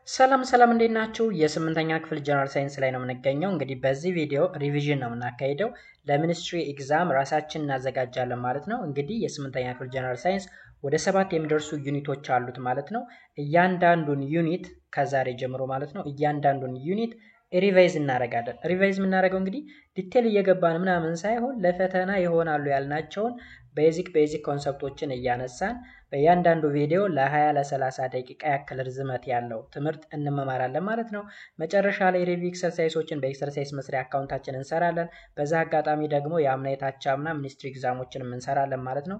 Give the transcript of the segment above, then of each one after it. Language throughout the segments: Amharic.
ሰላም ሰላም እንዴት ናችሁ? የስምንተኛ ክፍል ጀነራል ሳይንስ ላይ ነው የምንገኘው። እንግዲህ በዚህ ቪዲዮ ሪቪዥን ነው የምናካሄደው። ለሚኒስትሪ ኤግዛም ራሳችን እናዘጋጃለን ማለት ነው። እንግዲህ የስምንተኛ ክፍል ጀነራል ሳይንስ ወደ 7 የሚደርሱ ዩኒቶች አሉት ማለት ነው። እያንዳንዱን ዩኒት ከዛሬ ጀምሮ ማለት ነው እያንዳንዱን ዩኒት ሪቫይዝ እናደርጋለን። ሪቫይዝ የምናደርገው እንግዲህ ዲቴል እየገባን ምናምን ሳይሆን ለፈተና ይሆናሉ ያልናቸውን ቤዚክ ኮንሰፕቶችን እያነሳን በእያንዳንዱ ቪዲዮ ለ20 ለ30 ደቂቃ ያክል ርዝመት ያለው ትምህርት እንመማራለን ማለት ነው። መጨረሻ ላይ ሪቪው ኤክሰርሳይሶችን በኤክሰርሳይዝ መስሪያ አካውንታችን እንሰራለን። በዛ አጋጣሚ ደግሞ የአምና የታቻምና ሚኒስትሪ ኤግዛሞችን እንሰራለን ማለት ነው።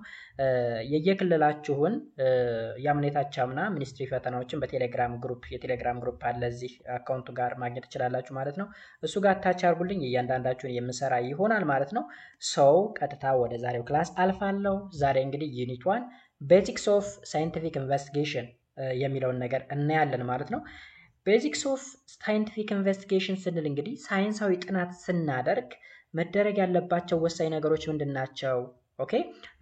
የየክልላችሁን የአምና የታቻምና ሚኒስትሪ ፈተናዎችን በቴሌግራም ግሩፕ የቴሌግራም ግሩፕ አለ እዚህ አካውንቱ ጋር ማግኘት ትችላላችሁ ማለት ነው። እሱ ጋር ታች አርጉልኝ እያንዳንዳችሁን የምሰራ ይሆናል ማለት ነው። ሰው ቀጥታ ወደ ዛሬው ክላስ አልፋለሁ። ዛሬ እንግዲህ ዩኒት 1 ቤዚክስ ኦፍ ሳይንቲፊክ ኢንቨስቲጌሽን የሚለውን ነገር እናያለን ማለት ነው። ቤዚክስ ኦፍ ሳይንቲፊክ ኢንቨስቲጌሽን ስንል እንግዲህ ሳይንሳዊ ጥናት ስናደርግ መደረግ ያለባቸው ወሳኝ ነገሮች ምንድናቸው? ኦኬ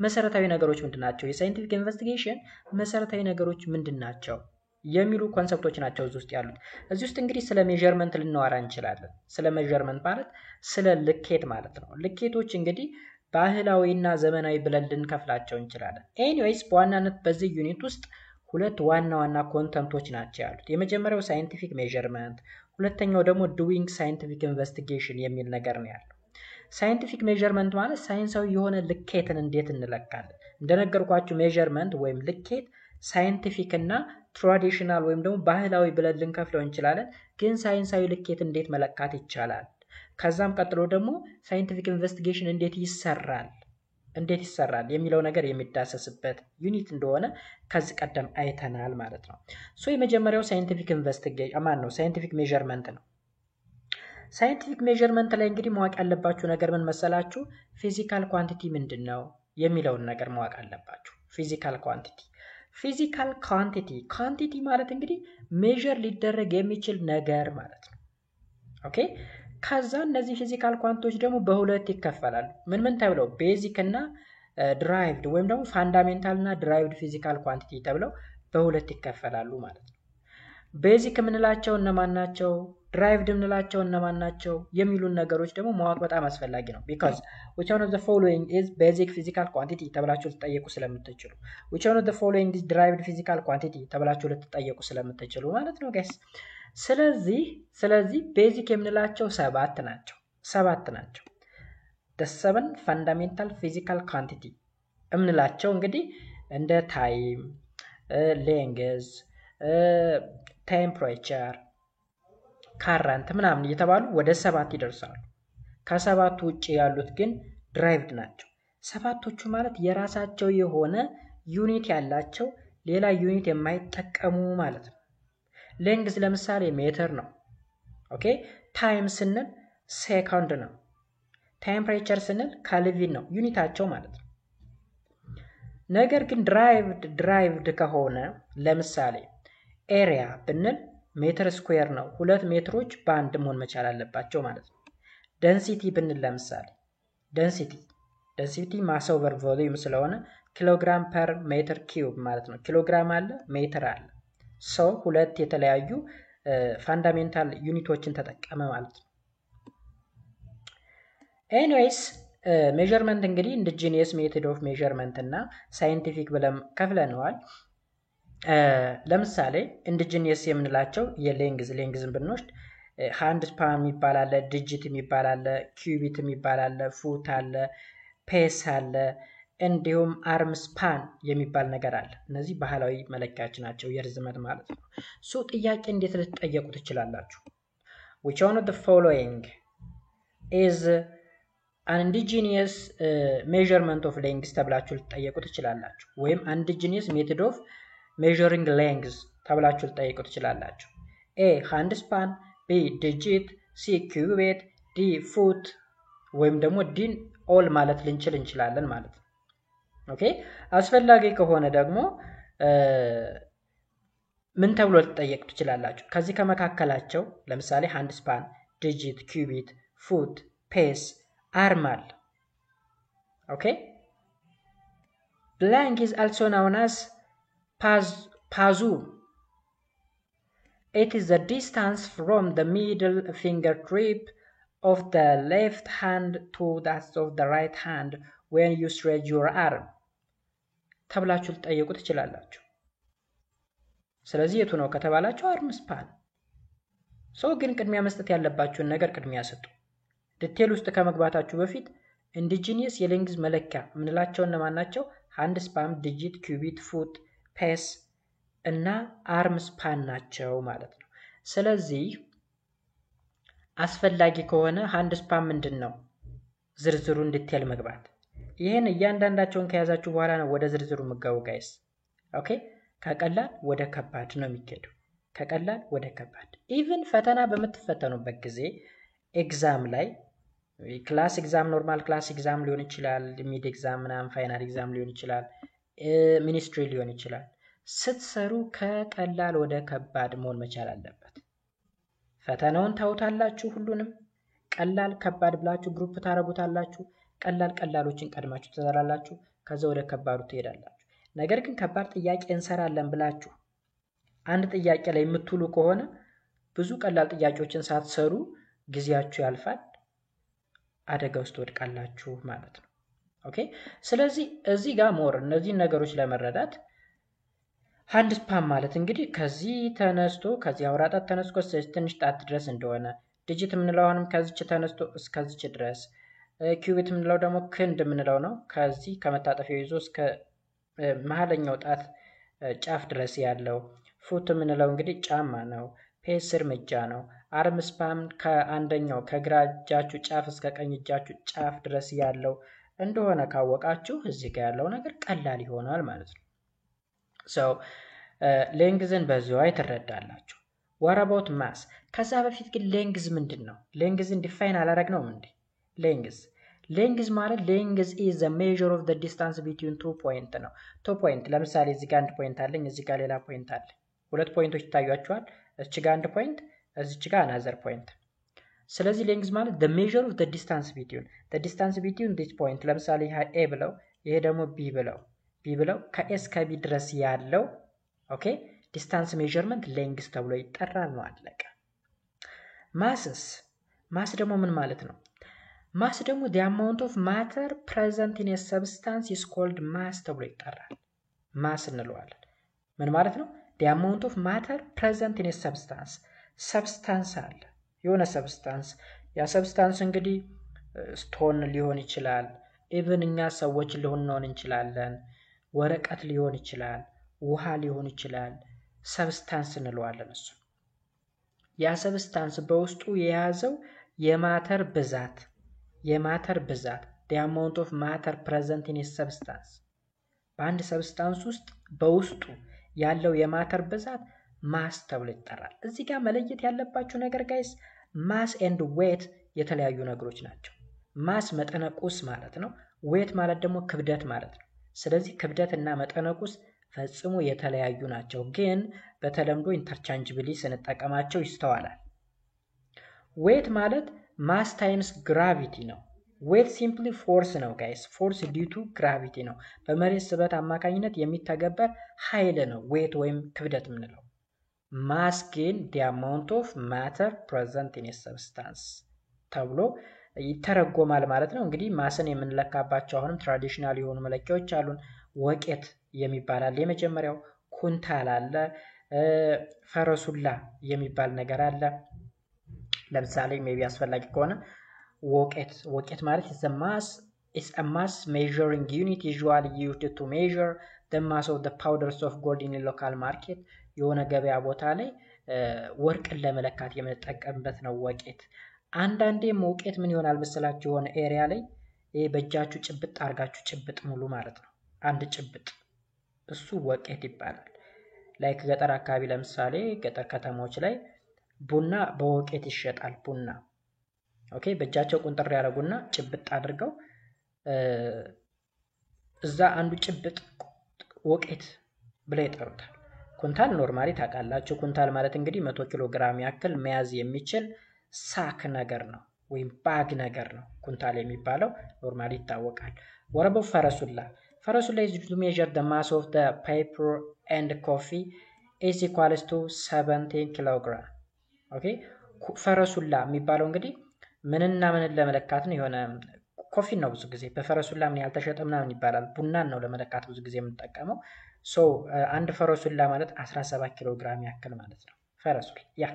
መሰረታዊ ነገሮች ምንድናቸው? የሳይንቲፊክ ኢንቨስቲጌሽን መሰረታዊ ነገሮች ምንድናቸው የሚሉ ኮንሰፕቶች ናቸው እዚህ ውስጥ ያሉት። እዚህ ውስጥ እንግዲህ ስለ ሜዠርመንት ልናወራ እንችላለን። ስለ ሜዠርመንት ማለት ስለ ልኬት ማለት ነው። ልኬቶች እንግዲህ ባህላዊና ዘመናዊ ብለን ልንከፍላቸው እንችላለን። ኤኒዌይስ በዋናነት በዚህ ዩኒት ውስጥ ሁለት ዋና ኮንተንቶች ናቸው ያሉት። የመጀመሪያው ሳይንቲፊክ ሜዠርመንት፣ ሁለተኛው ደግሞ ዱዊንግ ሳይንቲፊክ ኢንቨስቲጌሽን የሚል ነገር ነው ያለው። ሳይንቲፊክ ሜዠርመንት ማለት ሳይንሳዊ የሆነ ልኬትን እንዴት እንለካለን። እንደነገርኳችሁ ሜዠርመንት ወይም ልኬት ሳይንቲፊክ እና ትራዲሽናል ወይም ደግሞ ባህላዊ ብለን ልንከፍለው እንችላለን። ግን ሳይንሳዊ ልኬት እንዴት መለካት ይቻላል? ከዛም ቀጥሎ ደግሞ ሳይንቲፊክ ኢንቨስቲጌሽን እንዴት ይሰራል የሚለው ነገር የሚዳሰስበት ዩኒት እንደሆነ ከዚህ ቀደም አይተናል ማለት ነው። ሶ የመጀመሪያው ሳይንቲፊክ ኢንቨስቲጌሽን ሳይንቲፊክ ሜዠርመንት ነው። ሳይንቲፊክ ሜዠርመንት ላይ እንግዲህ ማወቅ ያለባችሁ ነገር ምን መሰላችሁ? ፊዚካል ኳንቲቲ ምንድን ነው የሚለውን ነገር ማወቅ አለባችሁ። ፊዚካል ኳንቲቲ ማለት እንግዲህ ሜዠር ሊደረግ የሚችል ነገር ማለት ነው። ኦኬ ከዛ እነዚህ ፊዚካል ኳንቲቲዎች ደግሞ በሁለት ይከፈላሉ። ምን ተብለው? ቤዚክ እና ድራይቭድ ወይም ደግሞ ፋንዳሜንታል እና ድራይቭድ ፊዚካል ኳንቲቲ ተብለው በሁለት ይከፈላሉ ማለት ነው። ቤዚክ የምንላቸው እነማን ናቸው? ድራይቭድ የምንላቸው እነማን ናቸው? የሚሉን ነገሮች ደግሞ ማወቅ በጣም አስፈላጊ ነው። ቢካዝ which one of the following is basic physical quantity ተብላችሁ ልትጠየቁ ስለምትችሉ፣ which one of the following is derived physical quantity ተብላችሁ ልትጠየቁ ስለምትችሉ ማለት ነው ጋይስ። ስለዚህ ቤዚክ የምንላቸው ሰባት ናቸው። the seven fundamental physical quantity የምንላቸው እንግዲህ እንደ ታይም፣ ሌንግዝ፣ ቴምፕሬቸር፣ ካረንት ምናምን እየተባሉ ወደ 7 ይደርሳሉ። ከሰባቱ ውጭ ያሉት ግን ድራይቭድ ናቸው። ሰባቶቹ ማለት የራሳቸው የሆነ ዩኒት ያላቸው ሌላ ዩኒት የማይጠቀሙ ማለት ነው። ሌንግዝ ለምሳሌ ሜትር ነው። ኦኬ ታይም ስንል ሴኮንድ ነው። ቴምፕሬቸር ስንል ከልቪን ነው ዩኒታቸው ማለት ነው። ነገር ግን ድራይቭድ ከሆነ ለምሳሌ ኤሪያ ብንል ሜትር ስኩዌር ነው። 2 ሜትሮች በአንድ መሆን መቻል አለባቸው ማለት ነው። ደንሲቲ ብንል ለምሳሌ ደንሲቲ ማስ ኦቨር ቮሊዩም ስለሆነ ኪሎግራም ፐር ሜትር ኪዩብ ማለት ነው። ኪሎግራም አለ፣ ሜትር አለ። ሰው ሁለት የተለያዩ ፋንዳሜንታል ዩኒቶችን ተጠቀመ ማለት ነው። ኤኒዌይስ ሜዠርመንት እንግዲህ ኢንዲጂኒየስ ሜቶድ ኦፍ ሜዠርመንት እና ሳይንቲፊክ ብለን ከፍለነዋል። ለምሳሌ ኢንዲጂኒየስ የምንላቸው የሌንግዝን ብንወስድ ሃንድ ስፓን የሚባል አለ፣ ዲጂት የሚባል አለ፣ ኪዩቢት የሚባል አለ፣ ፉት አለ፣ ፔስ አለ፣ እንዲሁም አርም ስፓን የሚባል ነገር አለ። እነዚህ ባህላዊ መለኪያዎች ናቸው የርዝመት ማለት ነው። ሶ ጥያቄ እንዴት ልትጠየቁ ትችላላችሁ? which one of the following is an indigenous measurement of length ተብላችሁ ልትጠየቁ ትችላላችሁ። ወይም indigenous method of measuring length ተብላችሁ ልትጠየቁ ትችላላችሁ። A hand span፣ B digit፣ C cubit፣ D foot ወይም ደግሞ D all ማለት እንችላለን ማለት ነው። ኦኬ አስፈላጊ ከሆነ ደግሞ ምን ተብሎ ልትጠየቁ ትችላላችሁ? ከዚህ ከመካከላቸው ለምሳሌ ሃንድ ስፓን፣ ዲጂት፣ ኪዩቢት፣ ፉት፣ ፔስ፣ አርም አለ። ኦኬ blank is also known as pazu It is the distance from the middle finger tip of the left hand to that of the right hand when you stretch your arm ተብላችሁ ልጠየቁ ትችላላችሁ። ስለዚህ የቱ ነው ከተባላችሁ አርም ስፓን። ግን ቅድሚያ መስጠት ያለባችሁን ነገር ቅድሚያ ስጡ። ዲቴል ውስጥ ከመግባታችሁ በፊት ኢንዲጂኒየስ የሌንግዝ መለኪያ ምንላቸው እነማን ናቸው? ሃንድ ስፓን፣ ዲጂት፣ ኪዩቢት፣ ፉት፣ ፔስ እና አርም ስፓን ናቸው ማለት ነው። ስለዚህ አስፈላጊ ከሆነ ሃንድ ስፓን ምንድነው ዝርዝሩን ዲቴል መግባት። ይሄን እያንዳንዳቸውን ከያዛችሁ በኋላ ነው ወደ ዝርዝሩ መጋው ጋይስ። ኦኬ ከቀላል ወደ ከባድ ነው የሚሄደው። ከቀላል ወደ ከባድ ኢቭን ፈተና በምትፈተኑበት ጊዜ ኤግዛም ላይ ክላስ ኤግዛም፣ ኖርማል ክላስ ኤግዛም ሊሆን ይችላል፣ ሚድ ኤግዛም ምናምን፣ ፋይናል ኤግዛም ሊሆን ይችላል፣ ሚኒስትሪ ሊሆን ይችላል። ስትሰሩ ከቀላል ወደ ከባድ መሆን መቻል አለበት። ፈተናውን ታውታላችሁ፣ ሁሉንም ቀላል ከባድ ብላችሁ ግሩፕ ታረጉታላችሁ። ቀላል ቀላሎችን ቀድማችሁ ትሰራላችሁ፣ ከዛ ወደ ከባዱ ትሄዳላችሁ። ነገር ግን ከባድ ጥያቄ እንሰራለን ብላችሁ አንድ ጥያቄ ላይ የምትውሉ ከሆነ ብዙ ቀላል ጥያቄዎችን ሳትሰሩ ጊዜያችሁ ያልፋል፣ አደጋ ውስጥ ወድቃላችሁ ማለት ነው። ኦኬ ስለዚህ እዚህ ጋር ሞር እነዚህ ነገሮች ለመረዳት ሃንድ ስፓን ማለት እንግዲህ ከዚህ ተነስቶ ከዚህ አውራጣት ተነስቶ ትንሽ ጣት ድረስ እንደሆነ፣ ዲጂት የምንለው አሁንም ከዚች ተነስቶ እስከዚች ድረስ፣ ኪዩቢት የምንለው ደግሞ ክንድ የምንለው ነው ከዚህ ከመታጠፊያው ይዞ እስከ መሀለኛው ጣት ጫፍ ድረስ ያለው፣ ፉት የምንለው እንግዲህ ጫማ ነው፣ ፔስ እርምጃ ነው። አርም ስፓን ከአንደኛው ከግራ እጃችሁ ጫፍ እስከ ቀኝ እጃችሁ ጫፍ ድረስ ያለው እንደሆነ ካወቃችሁ እዚህ ጋር ያለው ነገር ቀላል ይሆናል ማለት ነው። ሌንግዝን በዚሁ አይ ትረዳላችሁ። what about mass? ከዛ በፊት ግን ሌንግዝ ምንድነው? ሌንግዝን ዲፋይን አላረግነውም እንዴ? ሌንግዝ ማለት ሌንግዝ is the measure of the distance between two point ነው። two point ለምሳሌ እዚህ ጋር አንድ ፖይንት አለኝ፣ እዚህ ጋር ሌላ ፖይንት አለ። ሁለት ፖይንቶች ይታያችኋል። እዚህ ጋር አንድ ፖይንት፣ እዚህ ጋር another point። ስለዚህ ሌንግዝ ማለት the measure of the distance between this point ለምሳሌ ይሄ a ብለው ይሄ ደግሞ b ብለው ከኤስ ከቢ ድረስ ያለው ኦኬ ዲስታንስ ሜዠርመንት ሌንግዝ ተብሎ ይጠራል ነው አለቀ። ማስ ደግሞ ምን ማለት ነው? ማስ ደግሞ the amount of matter present in a substance is called mass ተብሎ ይጠራል። ማስ እንለዋለን። ምን ማለት ነው? the amount of matter present in a substance አለ የሆነ ሰብስታንስ። ያ ሰብስታንስ እንግዲህ ስቶን ሊሆን ይችላል፣ ኢቭን እኛ ሰዎች ልንሆን እንችላለን፣ ወረቀት ሊሆን ይችላል፣ ውሃ ሊሆን ይችላል። ሰብስታንስ እንለዋለን እሱ። ያ ሰብስታንስ በውስጡ የያዘው የማተር ብዛት the amount of matter present in a substance በአንድ ሰብስታንስ ውስጥ በውስጡ ያለው የማተር ብዛት ማስ ተብሎ ይጠራል። እዚህ ጋር መለየት ያለባችሁ ነገር ጋይስ ማስ ኤንድ ዌት የተለያዩ ነገሮች ናቸው። ማስ መጠነቁስ ማለት ነው። ዌት ማለት ደግሞ ክብደት ማለት ነው። ስለዚህ ክብደት እና መጠነቁስ ፈጽሞ የተለያዩ ናቸው፣ ግን በተለምዶ ኢንተርቻንጅብሊ ስንጠቀማቸው ይስተዋላል። ዌት ማለት ማስ ታይምስ ግራቪቲ ነው። ዌት ሲምፕሊ ፎርስ ነው ጋይስ። ፎርስ ዲዩ ቱ ግራቪቲ ነው። በመሬት ስበት አማካኝነት የሚተገበር ኃይል ነው ዌት ወይም ክብደት የምንለው። ማስ ግን the amount of matter present in a substance ተብሎ ይተረጎማል ማለት ነው። እንግዲህ ማስን የምንለካባቸው አሁንም ትራዲሽናል የሆኑ መለኪያዎች አሉን። ወቄት የሚባል አለ፣ የመጀመሪያው ኩንታል አለ፣ ፈረሱላ የሚባል ነገር አለ። ለምሳሌ ሜቢ አስፈላጊ ከሆነ ወቄት ማለት is a mass measuring unit usually used to measure the mass of the powders of gold in a local market የሆነ ገበያ ቦታ ላይ ወርቅን ለመለካት የምንጠቀምበት ነው ወቄት። አንዳንዴ ወቄት ምን ይሆናል መሰላችሁ? የሆነ ኤሪያ ላይ በእጃችሁ ጭብጥ አርጋችሁ ጭብጥ ሙሉ ማለት ነው፣ አንድ ጭብጥ፣ እሱ ወቄት ይባላል። ላይክ ገጠር አካባቢ ለምሳሌ ገጠር ከተሞች ላይ ቡና በወቄት ይሸጣል። ቡና ኦኬ በእጃቸው ቁንጥር ያደርጉና ጭብጥ አድርገው እዛ አንዱ ጭብጥ ወቄት ብለው ይጠሩታል። ኩንታል ኖርማሊ ታውቃላችሁ። ኩንታል ማለት እንግዲህ 100 ኪሎ ግራም ያክል መያዝ የሚችል ሳክ ነገር ነው ወይም ባግ ነገር ነው ኩንታል የሚባለው ኖርማሊ ይታወቃል። ወረበው ፈረሱላ is to measure the mass of the paper and coffee is equals to 70 ኪሎግራም። ኦኬ ፈረሱላ የሚባለው እንግዲህ ምንና ምንን ለመለካት ነው? የሆነ ኮፊ ነው ብዙ ጊዜ በፈረሱላ ምን ያህል ተሸጠ ምናምን ይባላል። ቡናን ነው ለመለካት ብዙ ጊዜ የምንጠቀመው። ሶ አንድ ፈረሱላ ማለት 17 ኪሎ ግራም ያክል ማለት ነው ፈረሱላ። ያ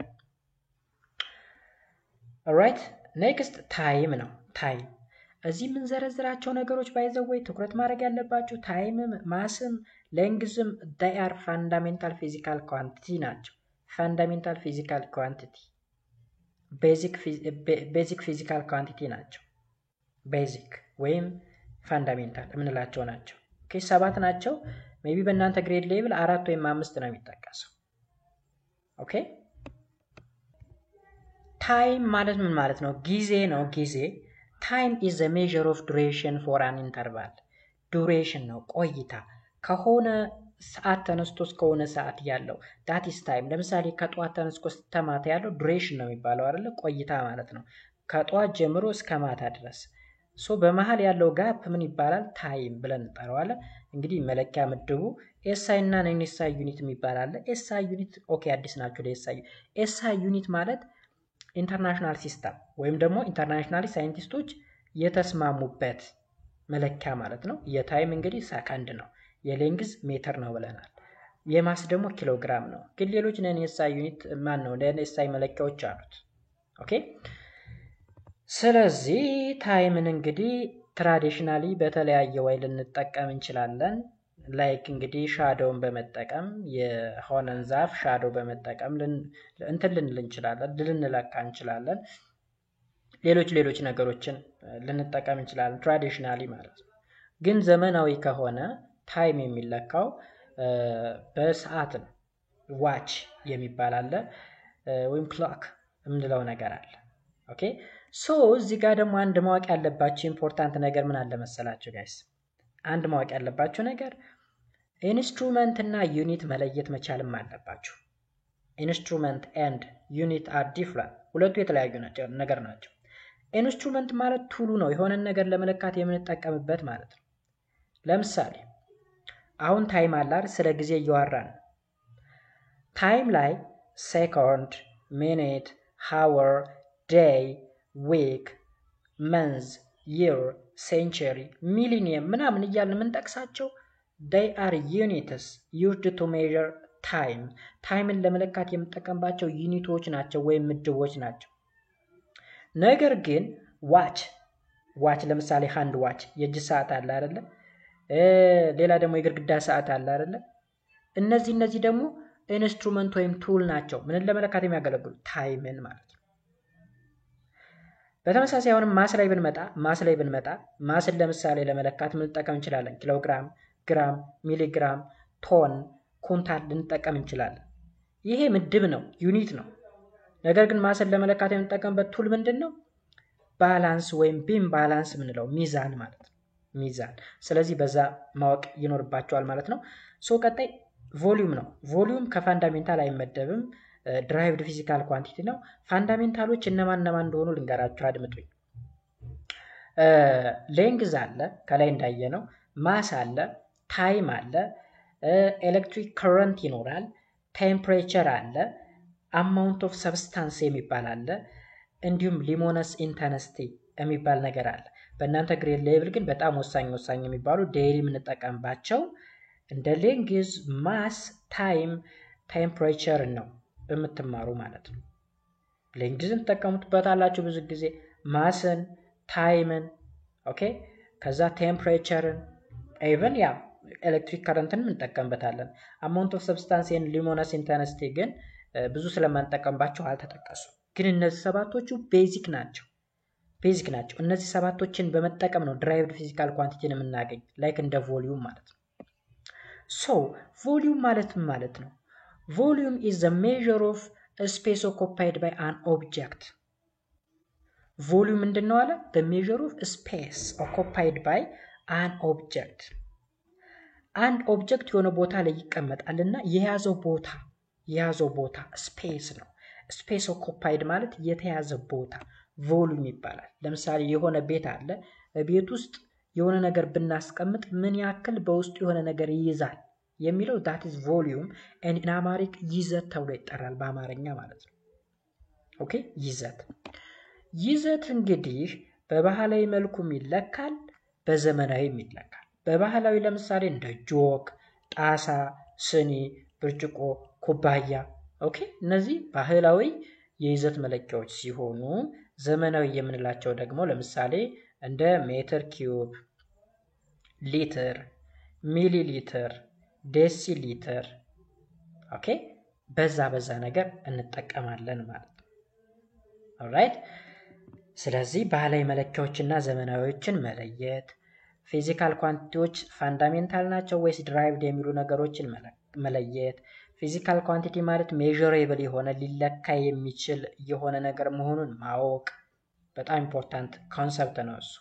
ኦልራይት ኔክስት ታይም ነው። ታይም እዚህ የምንዘረዝራቸው ነገሮች ባይዘወይ ትኩረት ማድረግ ያለባቸው ታይምም ማስም ሌንግዝም they are fundamental physical quantity ናቸው። fundamental physical quantity basic physical quantity ናቸው። ቤዚክ ወይም ፋንዳሜንታል የምንላቸው ናቸው። ኦኬ 7 ናቸው። ሜቢ በእናንተ ግሬድ ሌቭል 4 ወይም 5 ነው የሚጠቀሰው። ኦኬ ታይም ማለት ምን ማለት ነው? ጊዜ ነው። ጊዜ ታይም is the measure of duration for an interval duration ነው ቆይታ ከሆነ ሰዓት ተነስቶ እስከሆነ ሰዓት ያለው that is time። ለምሳሌ ከጧት ተነስቶ እስከ ማታ ያለው duration ነው የሚባለው አይደለ? ቆይታ ማለት ነው ከጧት ጀምሮ እስከ ማታ ድረስ። ሶ በመሃል ያለው ጋፕ ምን ይባላል? ታይም ብለን እንጠራዋለን። እንግዲህ መለኪያ ምድቡ ኤስአይ እና ነን ኤስአይ ዩኒት የሚባል አለ። ኤስአይ ዩኒት ኦኬ አዲስ ናቸው ለኤስአይ። ኤስአይ ዩኒት ማለት ኢንተርናሽናል ሲስተም ወይም ደግሞ ኢንተርናሽናሊ ሳይንቲስቶች የተስማሙበት መለኪያ ማለት ነው። የታይም እንግዲህ ሰከንድ ነው። የሌንግዝ ሜትር ነው ብለናል። የማስ ደግሞ ኪሎግራም ነው። ግን ሌሎች ነን ኤስአይ ዩኒት ማን ነው ነን ኤስአይ መለኪያዎች አሉት። ኦኬ ስለዚህ ታይምን እንግዲህ ትራዲሽናሊ በተለያየ ወይ ልንጠቀም እንችላለን። ላይክ እንግዲህ ሻዶውን በመጠቀም የሆነን ዛፍ ሻዶ በመጠቀም እንትን ልንል እንችላለን፣ ልንለካ እንችላለን። ሌሎች ነገሮችን ልንጠቀም እንችላለን ትራዲሽናሊ ማለት ነው። ግን ዘመናዊ ከሆነ ታይም የሚለካው በሰዓት ነው። ዋች የሚባል አለ ወይም ክሎክ የምንለው ነገር አለ። ኦኬ ሶ እዚህ ጋር ደግሞ አንድ ማወቅ ያለባችሁ ኢምፖርታንት ነገር ምን አለ መሰላችሁ ጋይስ? አንድ ማወቅ ያለባችሁ ነገር ኢንስትሩመንት እና ዩኒት መለየት መቻልም አለባችሁ። ኢንስትሩመንት ኤንድ ዩኒት አር ዲፍረንት፣ ሁለቱ የተለያዩ ነገር ናቸው። ኢንስትሩመንት ማለት ቱሉ ነው፣ የሆነን ነገር ለመለካት የምንጠቀምበት ማለት ነው። ለምሳሌ አሁን ታይም አላር ስለ ጊዜ እያወራን ታይም ላይ ሴኮንድ፣ ሚኒት፣ ሃወር፣ ዴይ፣ ዊክ፣ መንዝ፣ ይር፣ ሴንቸሪ፣ ሚሊኒየም ምናምን እያልን የምንጠቅሳቸው they are units used to measure time ታይምን ለመለካት የምንጠቀምባቸው ዩኒቶች ናቸው ወይም ምድቦች ናቸው። ነገር ግን ዋች ለምሳሌ ሃንድ ዋች የእጅ ሰዓት አለ አይደለ? ሌላ ደግሞ የግድግዳ ሰዓት አለ አይደለ? እነዚህ ደግሞ ኢንስትሩመንት ወይም ቱል ናቸው። ምንን ለመለካት የሚያገለግሉ ታይምን ማለት ነው። በተመሳሳይ አሁንም ማስ ላይ ብንመጣ ማስን ለምሳሌ ለመለካት ምን ልንጠቀም እንችላለን? ኪሎግራም፣ ግራም፣ ሚሊግራም፣ ቶን፣ ኩንታል ልንጠቀም እንችላለን። ይሄ ምድብ ነው፣ ዩኒት ነው። ነገር ግን ማስን ለመለካት የምንጠቀምበት ቱል ምንድን ነው? ባላንስ ወይም ቢም ባላንስ የምንለው ሚዛን ማለት ነው። ሚዛን። ስለዚህ በዛ ማወቅ ይኖርባቸዋል ማለት ነው። ሶ ቀጣይ ቮሊዩም ነው። ቮሊዩም ከፋንዳሜንታል አይመደብም። ድራይቭድ ፊዚካል ኳንቲቲ ነው። ፋንዳሜንታሎች እነማን እንደሆኑ ልንገራችሁ፣ አድምጡኝ። ሌንግዝ አለ ከላይ እንዳየነው፣ ማስ አለ፣ ታይም አለ፣ ኤሌክትሪክ ከረንት ይኖራል፣ ቴምፕሬቸር አለ፣ አማውንት ኦፍ ሰብስታንስ የሚባል አለ፣ እንዲሁም ሊሞነስ ኢንተንሲቲ የሚባል ነገር አለ። በእናንተ ግሬድ ሌቭል ግን በጣም ወሳኝ የሚባሉ ዴይሊ የምንጠቀምባቸው እንደ ሌንግዝ፣ ማስ፣ ታይም፣ ቴምፕሬቸር ነው የምትማሩ ማለት ነው። ሌንግዝን ተጠቀሙትበታላችሁ ብዙ ጊዜ፣ ማስን፣ ታይምን፣ ኦኬ ከዛ ቴምፕሬቸርን፣ ኢቨን ያ ኤሌክትሪክ ከረንትን እንጠቀምበታለን። አማውንት ኦፍ ሰብስታንስ ኤንድ ሉሚነስ ኢንተንሲቲ ግን ብዙ ስለማንጠቀምባቸው አልተጠቀሱም። ግን እነዚህ ሰባቶቹ ቤዚክ ናቸው። እነዚህ ሰባቶችን በመጠቀም ነው ድራይቭድ ፊዚካል ኳንቲቲን የምናገኝ፣ ላይክ እንደ ቮሊዩም ማለት ነው። ሶ ቮሊዩም ማለት ነው volume is the measure of a space occupied by an object. volume ምንድነው አለ? the measure of a space occupied by an object. አንድ ኦብጀክት የሆነ ቦታ ላይ ይቀመጣልና የያዘው ቦታ ስፔስ ነው። ስፔስ ኦኩፓይድ ማለት የተያዘ ቦታ ቮሊዩም ይባላል። ለምሳሌ የሆነ ቤት አለ። ቤት ውስጥ የሆነ ነገር ብናስቀምጥ ምን ያክል በውስጡ የሆነ ነገር ይይዛል የሚለው that is volume and in Amharic ይዘት ተብሎ ይጠራል በአማርኛ ማለት ነው። ኦኬ ይዘት እንግዲህ በባህላዊ መልኩም ይለካል በዘመናዊም ይለካል። በባህላዊ ለምሳሌ እንደ ጆክ፣ ጣሳ፣ ስኒ፣ ብርጭቆ፣ ኩባያ ኦኬ እነዚህ ባህላዊ የይዘት መለኪያዎች ሲሆኑ ዘመናዊ የምንላቸው ደግሞ ለምሳሌ እንደ ሜትር ኪዩብ፣ ሊትር፣ ሚሊ ሊትር፣ ዴሲ ሊትር ኦኬ በዛ ነገር እንጠቀማለን ማለት ነው። ኦልራይት ስለዚህ ባህላዊ መለኪያዎችና ዘመናዊዎችን መለየት ፊዚካል ኳንቲቲዎች ፋንዳሜንታል ናቸው ወይስ ድራይቭድ የሚሉ ነገሮችን መለየት ፊዚካል ኳንቲቲ ማለት ሜዠሬብል የሆነ ሊለካ የሚችል የሆነ ነገር መሆኑን ማወቅ በጣም ኢምፖርታንት ኮንሰፕት ነው እሱ።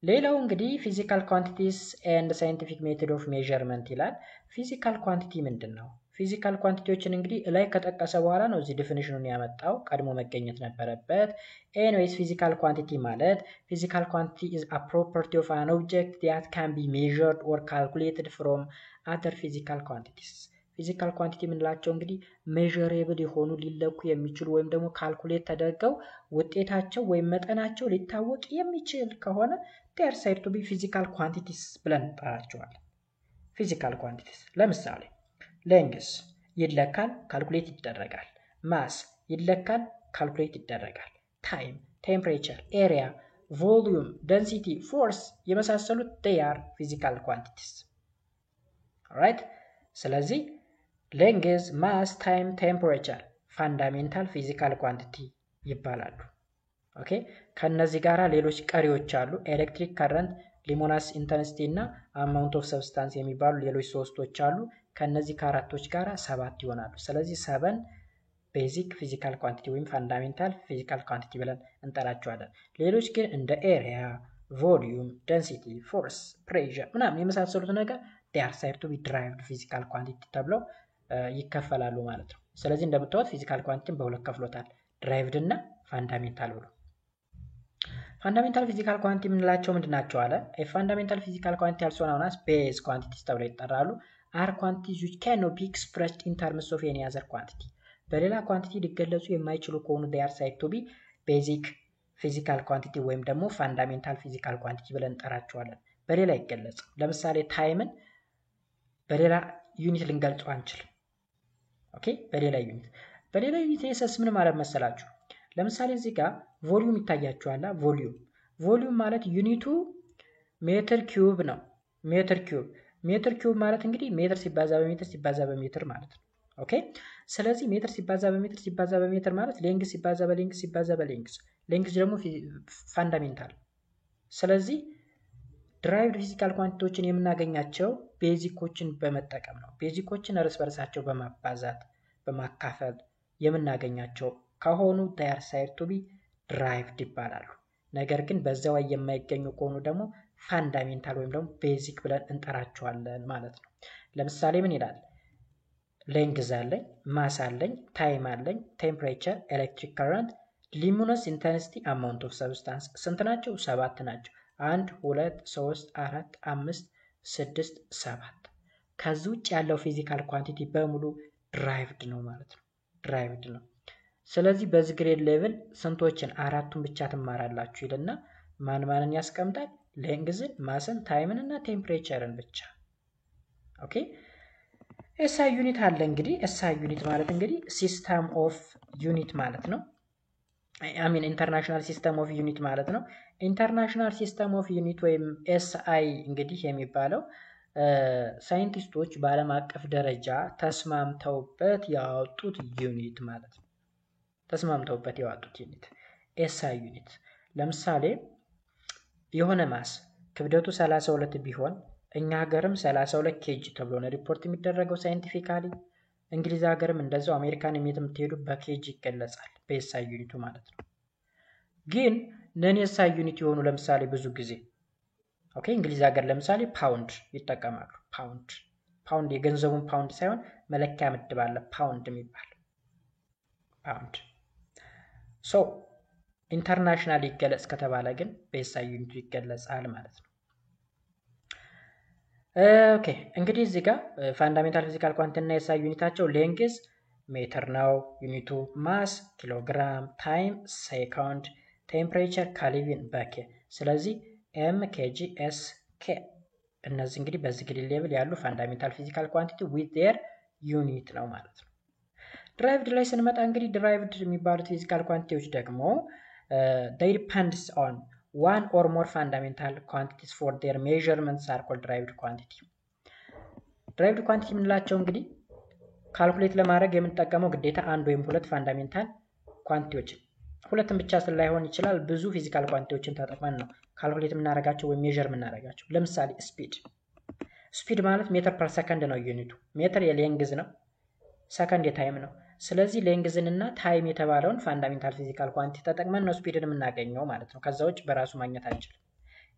ሌላው እንግዲህ ፊዚካል ኳንቲቲስ ኤንድ ሳይንቲፊክ ሜቶድ ኦፍ ሜዠርመንት ይላል። ፊዚካል ኳንቲቲ ምንድነው? ፊዚካል ኳንቲቲዎችን እንግዲህ ላይ ከጠቀሰ በኋላ ነው እዚህ ዲፊኒሽኑን ያመጣው፣ ቀድሞ መገኘት ነበረበት። ኤኒዌይስ ፊዚካል ኳንቲቲ ማለት ፊዚካል ኳንቲቲ is a property of an object that can be measured or calculated from other physical quantities። ፊዚካል ኳንቲቲ የምንላቸው እንግዲህ ሜዠሬብል የሆኑ ሊለኩ የሚችሉ ወይም ደግሞ ካልኩሌት ተደርገው ውጤታቸው ወይም መጠናቸው ሊታወቅ የሚችል ከሆነ they are said to be physical quantities ብለን እንጠራቸዋለን። ፊዚካል ኳንቲቲስ ለምሳሌ ሌንግስ ይለካል ካልኩሌት ይደረጋል። ማስ ይለካል ካልኩሌት ይደረጋል። ታይም፣ ቴምፕሬቸር፣ ኤሪያ፣ ቮሊዩም፣ ደንሲቲ፣ ፎርስ የመሳሰሉት they are physical quantities። ኦልራይት ስለዚህ ሌንግዝ፣ ማስ፣ ታይም፣ ቴምፕሬቸር ፋንዳሜንታል ፊዚካል ኳንቲቲ ይባላሉ። ኦኬ ከነዚህ ጋራ ሌሎች ቀሪዎች አሉ። ኤሌክትሪክ ከረንት፣ ሉሚነስ ኢንተንሲቲ እና አማውንት ኦፍ ሰብስታንስ የሚባሉ ሌሎች ሶስቶች አሉ። ከነዚህ ከአራቶች ጋራ 7 ይሆናሉ። ስለዚህ 7 ቤዚክ ፊዚካል ኳንቲቲ ወይም ፋንዳሜንታል ፊዚካል ኳንቲቲ ብለን እንጠራቸዋለን። ሌሎች ግን እንደ ኤሪያ፣ ቮሊዩም፣ ደንሲቲ፣ ፎርስ፣ ፕሬሸር ምናምን የመሳሰሉት ነገር they are said to be derived physical quantity ተብለው ይከፈላሉ ማለት ነው። ስለዚህ እንደምታዩት ፊዚካል ኳንቲቲን በሁለት ከፍሎታል፣ derived እና ፋንዳሜንታል ብሎ። ፋንዳሜንታል ፊዚካል ኳንቲቲ የምንላቸው ምንድናቸው አለ? ፋንዳሜንታል ፊዚካል ኳንቲቲ also known as base quantities ተብለው ይጠራሉ። are quantities which cannot be expressed in terms of any other quantity። በሌላ ኳንቲቲ ሊገለጹ የማይችሉ ከሆኑ they are said to be basic physical quantity ወይም ደግሞ ፋንዳሜንታል ፊዚካል ኳንቲቲ ብለን እንጠራቸዋለን። በሌላ ይገለጽ። ለምሳሌ ታይምን በሌላ ዩኒት ልንገልጸው አንችልም። ኦኬ በሌላ ዩኒት የሰስ ምን ማለት መሰላችሁ? ለምሳሌ እዚህ ጋር ቮሊዩም ይታያችኋል። ቮሊዩም ማለት ዩኒቱ ሜትር ኪዩብ ነው። ሜትር ኪዩብ ማለት እንግዲህ ሜትር ሲባዛ በሜትር ሲባዛ በሜትር ማለት ነው። ኦኬ ስለዚህ ሜትር ሲባዛ በሜትር ሲባዛ በሜትር ማለት ሌንግዝ ሲባዛ በሌንግዝ ሲባዛ በሌንግዝ ደግሞ ፋንዳሜንታል። ስለዚህ ድራይቭድ ፊዚካል ኳንቲቲዎችን የምናገኛቸው ቤዚኮችን በመጠቀም ነው። ቤዚኮችን እርስ በርሳቸው በማባዛት በማካፈል የምናገኛቸው ከሆኑ they are said to be derived ይባላሉ። ነገር ግን በዛው ላይ የማይገኙ ከሆኑ ደግሞ ፋንዳሜንታል ወይም ደግሞ ቤዚክ ብለን እንጠራቸዋለን ማለት ነው። ለምሳሌ ምን ይላል? ሌንግዝ አለኝ፣ ማስ አለኝ፣ ታይም አለኝ፣ ቴምፕሬቸር፣ ኤሌክትሪክ ከረንት፣ ሉሚነስ ኢንተንሲቲ፣ አማውንት ኦፍ ሰብስታንስ ስንት ናቸው? 7 ናቸው። 1 2 3 4 5 6 7 ከዚህ ውጭ ያለው ፊዚካል ኳንቲቲ በሙሉ ድራይቭድ ነው ማለት ነው። ድራይቭድ ነው። ስለዚህ በዚህ ግሬድ ሌቭል ስንቶችን? አራቱን ብቻ ትማራላችሁ ይልና ማንን ያስቀምጣል? ሌንግዝን፣ ማስን፣ ታይምን እና ቴምፕሬቸርን ብቻ። ኦኬ ኤስአይ ዩኒት አለ። እንግዲህ ኤስአይ ዩኒት ማለት እንግዲህ ሲስተም ኦፍ ዩኒት ማለት ነው። ኢንተርናሽናል ሲስተም ኦፍ ዩኒት ማለት ነው። ኢንተርናሽናል ሲስተም ኦፍ ዩኒት ወይም ኤስአይ እንግዲህ የሚባለው ሳይንቲስቶች በዓለም አቀፍ ደረጃ ተስማምተውበት ያወጡት ዩኒት ማለት ነው። ተስማምተውበት ያወጡት ዩኒት ኤስአይ ዩኒት። ለምሳሌ የሆነ ማስ ክብደቱ 32 ቢሆን እኛ ሀገርም 32 ኬጂ ተብሎ ነው ሪፖርት የሚደረገው ሳይንቲፊካሊ። እንግሊዝ ሀገርም እንደዛው፣ አሜሪካን የምትሄዱ በኬጂ ይገለጻል በኤስአይ ዩኒቱ ማለት ነው። ግን ነን ኤስአይ ዩኒት የሆኑ ለምሳሌ ብዙ ጊዜ ኦኬ እንግሊዝ ሀገር ለምሳሌ ፓውንድ ይጠቀማሉ። ፓውንድ የገንዘቡን ፓውንድ ሳይሆን መለኪያ ምድብ አለ ፓውንድ የሚባል ፓውንድ። ሶ ኢንተርናሽናል ይገለጽ ከተባለ ግን በኤስአይ ዩኒቱ ይገለጻል ማለት ነው። ኦኬ እንግዲህ እዚህ ጋር ፋንዳሜንታል ፊዚካል ኳንቲቲ እና የሳይ ዩኒታቸው ሌንግዝ ሜትር ነው ዩኒቱ፣ ማስ ኪሎግራም፣ ታይም ሴኮንድ፣ ቴምፕሬቸር ካልቪን በኬ። ስለዚህ ኤም ኬጂ ኤስ ኬ እነዚህ እንግዲህ በዚህ ግሪድ ሌቭል ያሉ ፋንዳሜንታል ፊዚካል ኳንቲቲ ዊዝ ዴር ዩኒት ነው ማለት ነው። ድራይቭድ ላይ ስንመጣ እንግዲህ ድራይቭድ የሚባሉት ፊዚካል ኳንቲቲዎች ደግሞ they depends on one or more fundamental quantities for their measurements are called derived quantity። derived quantity የምንላቸው እንግዲህ ካልኩሌት ለማድረግ የምንጠቀመው ግዴታ አንድ ወይም ሁለት ፋንዳሜንታል ኳንቲቲዎችን፣ ሁለትም ብቻ ላይሆን ይችላል፣ ብዙ ፊዚካል ኳንቲቲዎችን ተጠቅመን ነው ካልኩሌት የምናደርጋቸው ወይም ሜዥር የምናደርጋቸው። ለምሳሌ ስፒድ ማለት ሜትር ፐር ሰከንድ ነው ዩኒቱ። ሜትር የሌንግዝ ነው፣ ሰከንድ የታይም ነው። ስለዚህ ሌንግዝን እና ታይም የተባለውን ፋንዳሜንታል ፊዚካል ኳንቲቲ ተጠቅመን ነው ስፒድን የምናገኘው ማለት ነው። ከዛ ውጭ በራሱ ማግኘት አንችልም።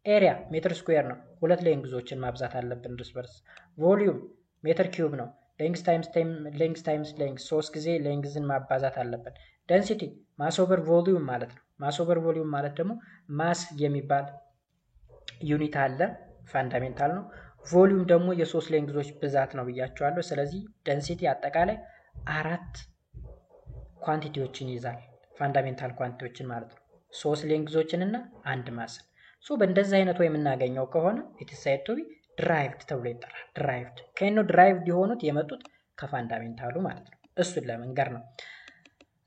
ኤሪያ ሜትር ስኩዌር ነው፣ ሁለት ሌንግዞችን ማብዛት አለብን እርስ በርስ። ቮሊዩም ሜትር ኪዩብ ነው፣ ሌንግዝ ታይምስ ሌንግዝ፣ 3 ጊዜ ሌንግዝን ማባዛት አለብን። ደንሲቲ ማስ ኦቨር ቮሊዩም ማለት ነው። ማስ ኦቨር ቮሊዩም ማለት ደግሞ ማስ የሚባል ዩኒት አለ፣ ፋንዳሜንታል ነው። ቮሊዩም ደግሞ የሶስት ሌንግዞች ብዛት ነው ብያቸዋለሁ። ስለዚህ ደንሲቲ አጠቃላይ 4 ኳንቲቲዎችን ይዛል፣ ፋንዳሜንታል ኳንቲቲዎችን ማለት ነው። 3 ሌንግዞችን እና 1 ማስን። ሶ በእንደዚህ አይነት ወይ የምናገኘው ከሆነ ኢት ኢዝ ሳይድ ቱ ቢ ድራይቭድ ተብሎ ይጠራል። ድራይቭድ ከእነው ድራይቭድ የሆኑት የመጡት ከፋንዳሜንታሉ ማለት ነው። እሱን ለመንገር ነው።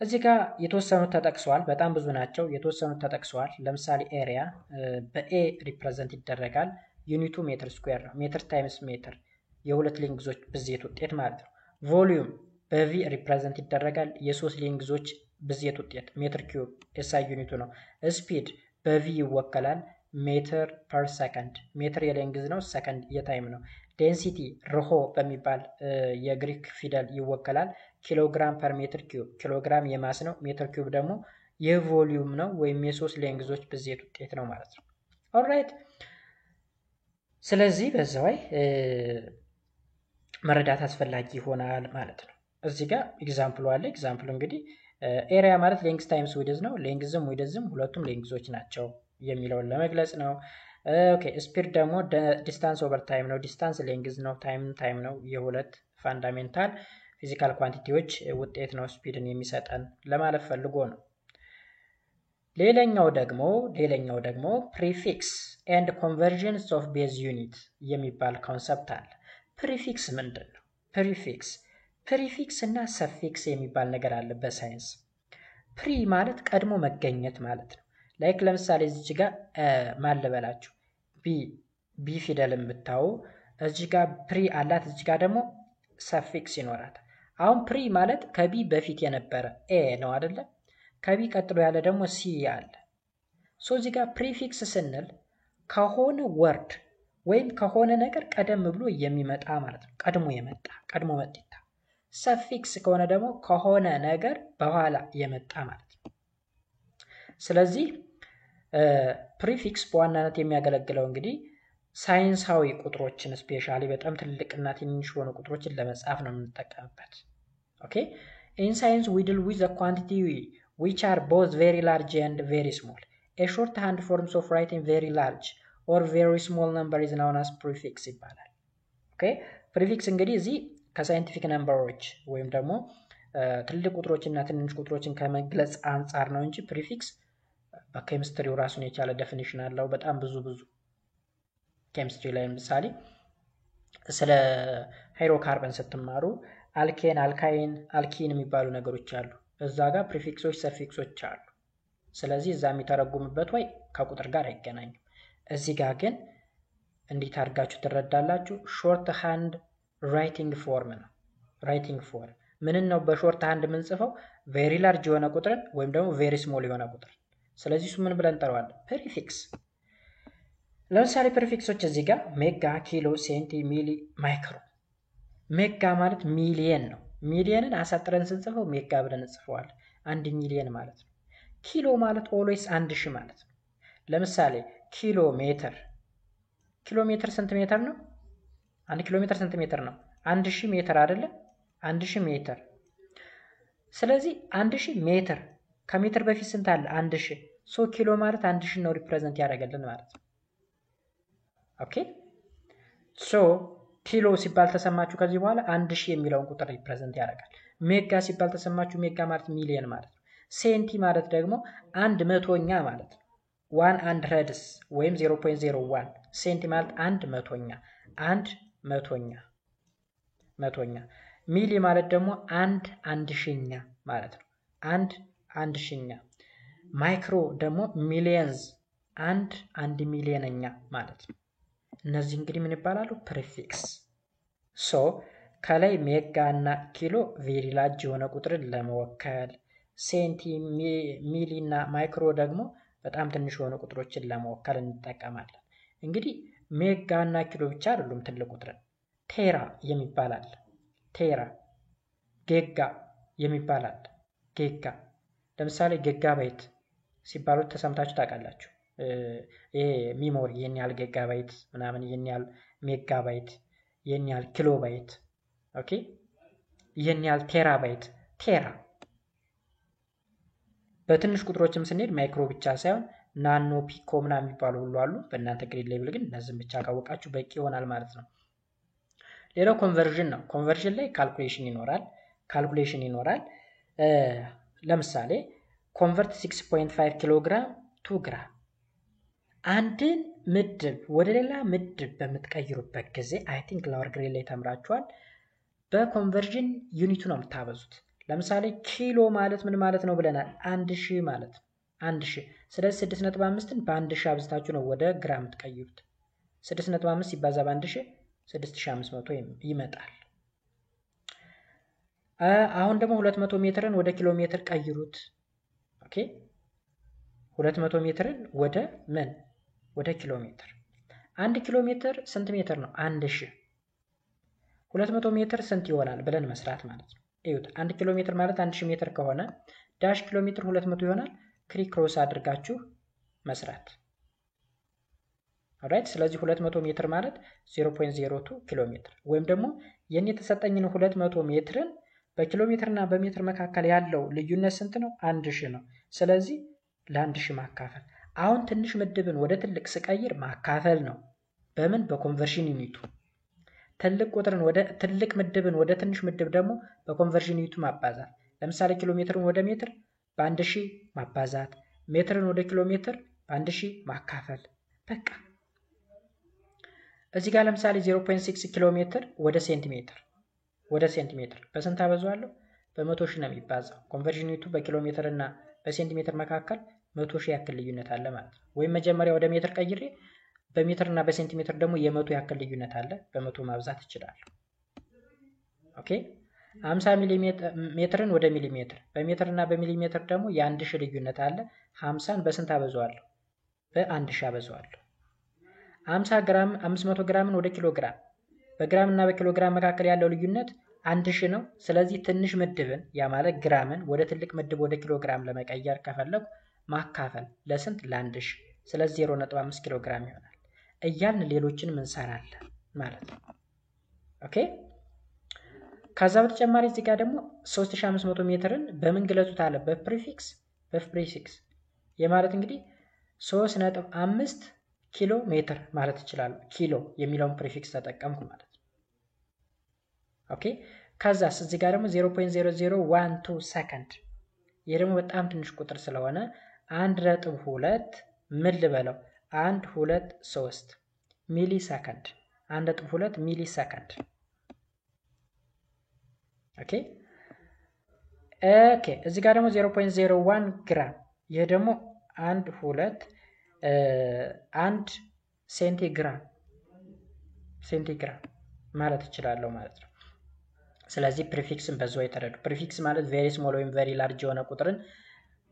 እዚህ ጋር የተወሰኑት ተጠቅሰዋል፣ በጣም ብዙ ናቸው። የተወሰኑት ተጠቅሰዋል። ለምሳሌ ኤሪያ በኤ ሪፕሬዘንት ይደረጋል። ዩኒቱ ሜትር ስኩዌር ነው። ሜትር ታይምስ ሜትር የሁለት ሌንግዞች ብዜት ውጤት ማለት ነው። ቮሊዩም በቪ ሪፕሬዘንት ይደረጋል። የሶስት ሌንግዞች ብዜት ውጤት ሜትር ኪዩብ ኤስአይ ዩኒቱ ነው። ስፒድ በቪ ይወከላል። ሜትር ፐር ሰከንድ፣ ሜትር የሌንግዝ ነው፣ ሰከንድ የታይም ነው። ዴንሲቲ ርሆ በሚባል የግሪክ ፊደል ይወከላል። ኪሎግራም ፐር ሜትር ኪዩብ፣ ኪሎግራም የማስ ነው፣ ሜትር ኪዩብ ደግሞ የቮሊዩም ነው ወይም የሶስት ሌንግዞች ብዜት ውጤት ነው ማለት ነው። ኦልራይት። ስለዚህ በዛው መረዳት አስፈላጊ ይሆናል ማለት ነው። እዚህ ጋር ኤግዛምፕሉ አለ። ኤግዛምፕሉ እንግዲህ ኤሪያ ማለት ሌንግዝ ታይምስ ዊድዝ ነው። ሌንግዝም ዊድዝም ሁለቱም ሌንግዞች ናቸው የሚለውን ለመግለጽ ነው። ኦኬ ስፒድ ደግሞ ዲስታንስ ኦቨር ታይም ነው። ዲስታንስ ሌንግዝ ነው፣ ታይም ነው። የሁለት ፋንዳሜንታል ፊዚካል ኳንቲቲዎች ውጤት ነው ስፒድን የሚሰጠን ለማለት ፈልጎ ነው። ሌላኛው ደግሞ ፕሪፊክስ ኤንድ ኮንቨርጀንስ ኦፍ ቤዝ ዩኒት የሚባል ኮንሰፕት አለ። ፕሪፊክስ ምንድን ነው? ፕሪፊክስ እና ሰፊክስ የሚባል ነገር አለ በሳይንስ። ፕሪ ማለት ቀድሞ መገኘት ማለት ነው። ላይክ ለምሳሌ እዚህ ጋር ማን ልበላችሁ፣ ቢ ፊደልን ብታዩ እዚህ ጋር ፕሪ አላት፣ እዚህ ጋር ደግሞ ሰፊክስ ይኖራታል። አሁን ፕሪ ማለት ከቢ በፊት የነበረ ኤ ነው አይደለ? ከቢ ቀጥሎ ያለ ደግሞ ሲ አለ። ሶ እዚህ ጋር ፕሪፊክስ ስንል ከሆነ ወርድ ወይም ከሆነ ነገር ቀደም ብሎ የሚመጣ ማለት ነው። ቀድሞ መጥታ። ሰፊክስ ከሆነ ደግሞ ከሆነ ነገር በኋላ የመጣ ማለት ነው። ስለዚህ ፕሪፊክስ በዋናነት የሚያገለግለው እንግዲህ ሳይንሳዊ ቁጥሮችን ስፔሻሊ በጣም ትልቅና ትንሽ የሆኑ ቁጥሮችን ለመጻፍ ነው የምንጠቀምበት። ኦኬ ኢን ሳይንስ ዊ ዲል ዊዝ a quantity which are both very large and very small. A shorthand forms of writing very large or very small number is known as prefix ይባላል። ኦኬ ፕሪፊክስ እንግዲህ እዚህ ከሳይንቲፊክ ነምበሮች ወይም ደግሞ ትልቅ ቁጥሮችና ትንሽ ቁጥሮችን ከመግለጽ አንጻር ነው እንጂ ፕሪፊክስ በኬሚስትሪው ራሱን የቻለ ዴፊኒሽን አለው። በጣም ብዙ ኬሚስትሪ ላይ ለምሳሌ ስለ ሃይድሮካርበን ስትማሩ አልኬን፣ አልካይን፣ አልኪን የሚባሉ ነገሮች አሉ። እዛ ጋር ፕሪፊክሶች፣ ሰፊክሶች አሉ። ስለዚህ እዛ የሚተረጉምበት ወይ ከቁጥር ጋር አይገናኝም። እዚህ ጋር ግን እንዴት አድርጋችሁ ትረዳላችሁ? ሾርት ሃንድ ራይቲንግ ፎርም ነው። ራይቲንግ ፎርም ምንን ነው በሾርት ሃንድ የምንጽፈው? ቬሪ ላርጅ የሆነ ቁጥርን ወይም ደግሞ ቬሪ ስሞል የሆነ ቁጥር። ስለዚህ እሱ ምን ብለን እንጠራዋለን? ፕሪፊክስ። ለምሳሌ ፕሪፊክሶች እዚህ ጋር ሜጋ፣ ኪሎ፣ ሴንቲ፣ ሚሊ፣ ማይክሮ። ሜጋ ማለት ሚሊየን ነው። ሚሊየንን አሳጥረን ስንጽፈው ሜጋ ብለን እንጽፈዋለን። 1 ሚሊየን ማለት ነው። ኪሎ ማለት ኦልዌይስ 1000 ማለት ነው። ለምሳሌ ኪሎ ሜትር ስንት ሜትር ነው? 1 ኪሎ ሜትር ስንት ሜትር ነው? 1000 ሜትር አይደለ? 1000 ሜትር። ስለዚህ 1000 ሜትር ከሜትር በፊት ስንት አለ? 1000። ሶ ኪሎ ማለት 1000 ነው ሪፕሬዘንት ያደርገልን ማለት ነው። ኦኬ ሶ ኪሎ ሲባል ተሰማችሁ ከዚህ በኋላ 1000 የሚለውን ቁጥር ሪፕሬዘንት ያደርጋል። ሜጋ ሲባል ተሰማችሁ ሜጋ ማለት ሚሊየን ማለት ነው። ሴንቲ ማለት ደግሞ 1/100ኛ ማለት ነው። 1/100 ወይም 0.01 ሴንቲ ማለት 1/100ኛ 1/100ኛ ሚሊ ማለት ደግሞ 1/1000ኛ ማለት ነው። 1/1000ኛ ማይክሮ ደግሞ ሚሊየንስ 1 ሚሊየንኛ ማለት ነው። እነዚህ እንግዲህ ምን ይባላሉ? ፕሪፊክስ። ሶ ከላይ ሜጋ እና ኪሎ ቬሪ ላርጅ የሆነ ቁጥርን ለመወከል፣ ሴንቲ፣ ሚሊ እና ማይክሮ ደግሞ በጣም ትንሽ የሆኑ ቁጥሮችን ለመወከል እንጠቀማለን። እንግዲህ ሜጋ እና ኪሎ ብቻ አይደሉም ትልቅ ቁጥርን፣ ቴራ የሚባል አለ። ቴራ፣ ጌጋ የሚባል አለ። ጌጋ ለምሳሌ ጌጋ ባይት ሲባሉ ተሰምታችሁ ታውቃላችሁ። ይሄ ሚሞሪ ይሄን ያህል ጌጋ ባይት ምናምን፣ ይሄን ያህል ሜጋ ባይት፣ ይሄን ያህል ኪሎ ባይት፣ ኦኬ፣ ይሄን ያህል ቴራ ባይት። ቴራ በትንሽ ቁጥሮችም ስንሄድ ማይክሮ ብቻ ሳይሆን ናኖ፣ ፒኮ ምናምን የሚባሉ ሁሉ አሉ። በእናንተ ግሬድ ሌቭል ግን እነዚህም ብቻ ካወቃችሁ በቂ ይሆናል ማለት ነው። ሌላው ኮንቨርዥን ነው። ኮንቨርዥን ላይ ካልኩሌሽን ይኖራል። ለምሳሌ ኮንቨርት 6.5 ኪሎ ግራም ቱ ግራም። አንድን ምድብ ወደ ሌላ ምድብ በምትቀይሩበት ጊዜ አይ ቲንክ ላወር ግሬድ ላይ ተምራችኋል። በኮንቨርዥን ዩኒቱ ነው የምታበዙት። ለምሳሌ ኪሎ ማለት ምን ማለት ነው ብለናል? 1000 ማለት ነው። 1000 ስለዚህ 6.5ን በ1000 አብዝታችሁ ነው ወደ ግራም የምትቀይሩት። 6.5 ሲባዛ በ1000 6500 ይመጣል። አሁን ደግሞ 200 ሜትርን ወደ ኪሎ ሜትር ቀይሩት። ኦኬ 200 ሜትርን ወደ ምን? ወደ ኪሎ ሜትር። 1 ኪሎ ሜትር ስንት ሜትር ነው? 1000። 200 ሜትር ስንት ይሆናል ብለን መስራት ማለት ነው። እዩት 1 ኪሎ ሜትር ማለት 1000 ሜትር ከሆነ ዳሽ ኪሎ ሜትር 200 ይሆናል። ክሮስ አድርጋችሁ መስራት። ኦራይት። ስለዚህ 200 ሜትር ማለት 0.02 ኪሎ ሜትር ወይም ደግሞ የኔ የተሰጠኝን 200 ሜትርን በኪሎ ሜትርና በሜትር መካከል ያለው ልዩነት ስንት ነው? 1000 ነው። ስለዚህ ለ1000 ማካፈል። አሁን ትንሽ ምድብን ወደ ትልቅ ስቀይር ማካፈል ነው። በምን? በኮንቨርሽን ዩኒቱ። ትልቅ ቁጥርን ወደ ትልቅ ምድብን ወደ ትንሽ ምድብ ደግሞ በኮንቨርሽን ዩኒቱ ማባዛት። ለምሳሌ ኪሎ ሜትርን ወደ ሜትር በ1000 ማባዛት፣ ሜትርን ወደ ኪሎ ሜትር በ1000 ማካፈል። በቃ እዚህ ጋር ለምሳሌ 0.6 ኪሎ ሜትር ወደ ሴንቲሜትር በስንት አበዛዋለሁ? በ100,000 ነው የሚባዛው። ኮንቨርሽን ዩኒቱ በኪሎ ሜትር እና በሴንቲሜትር መካከል 100,000 ያክል ልዩነት አለ ማለት ነው። ወይም መጀመሪያ ወደ ሜትር ቀይሬ በሜትር እና በሴንቲሜትር ደግሞ የ100 ያክል ልዩነት አለ፣ በ100 ማብዛት እችላለሁ። ኦኬ 50 ሚሊ ሜትርን ወደ ሚሊ ሜትር፣ በሜትር እና በሚሊ ሜትር ደግሞ የ1000 ልዩነት አለ። 50ን በስንት አበዛዋለሁ? በ1000 አበዛዋለሁ። 500 ግራምን ወደ ኪሎ ግራም፣ በግራም እና በኪሎ ግራም መካከል ያለው ልዩነት 1000 ነው። ስለዚህ ትንሽ ምድብን ያ ማለት ግራምን ወደ ትልቅ ምድብ ወደ ኪሎ ግራም ለመቀየር ከፈለኩ ማካፈል ለስንት? ለ1000። ስለዚህ 0.5 ኪሎ ግራም ይሆናል። እያልን ሌሎችንም እንሰራለን ማለት ነው። ኦኬ ከዛ በተጨማሪ እዚህ ጋር ደግሞ 3500 ሜትርን በምን ግለጹት አለ? በፕሪፊክስ የማለት እንግዲህ 3.5 ኪሎ ሜትር ማለት ይችላል። ኪሎ የሚለውን ፕሪፊክስ ተጠቀምኩ ማለት ነው። ኦኬ ከዛስ እዚህ ጋር ደግሞ 0.0012 ሰከንድ። ይሄ ደግሞ በጣም ትንሽ ቁጥር ስለሆነ 1.2 ምን ልበለው? 123 ሚሊ ሰከንድ። 1.2 ሚሊ ሰከንድ። ኦኬ እዚህ ጋር ደግሞ 0.01 ግራም። ይሄ ደግሞ 1 ሴንቲግራም ማለት እችላለሁ ማለት ነው። ስለዚህ ፕሪፊክስን በዛው የተረዱ። ፕሪፊክስ ማለት ቬሪ ስሞል ወይም ቬሪ ላርጅ የሆነ ቁጥርን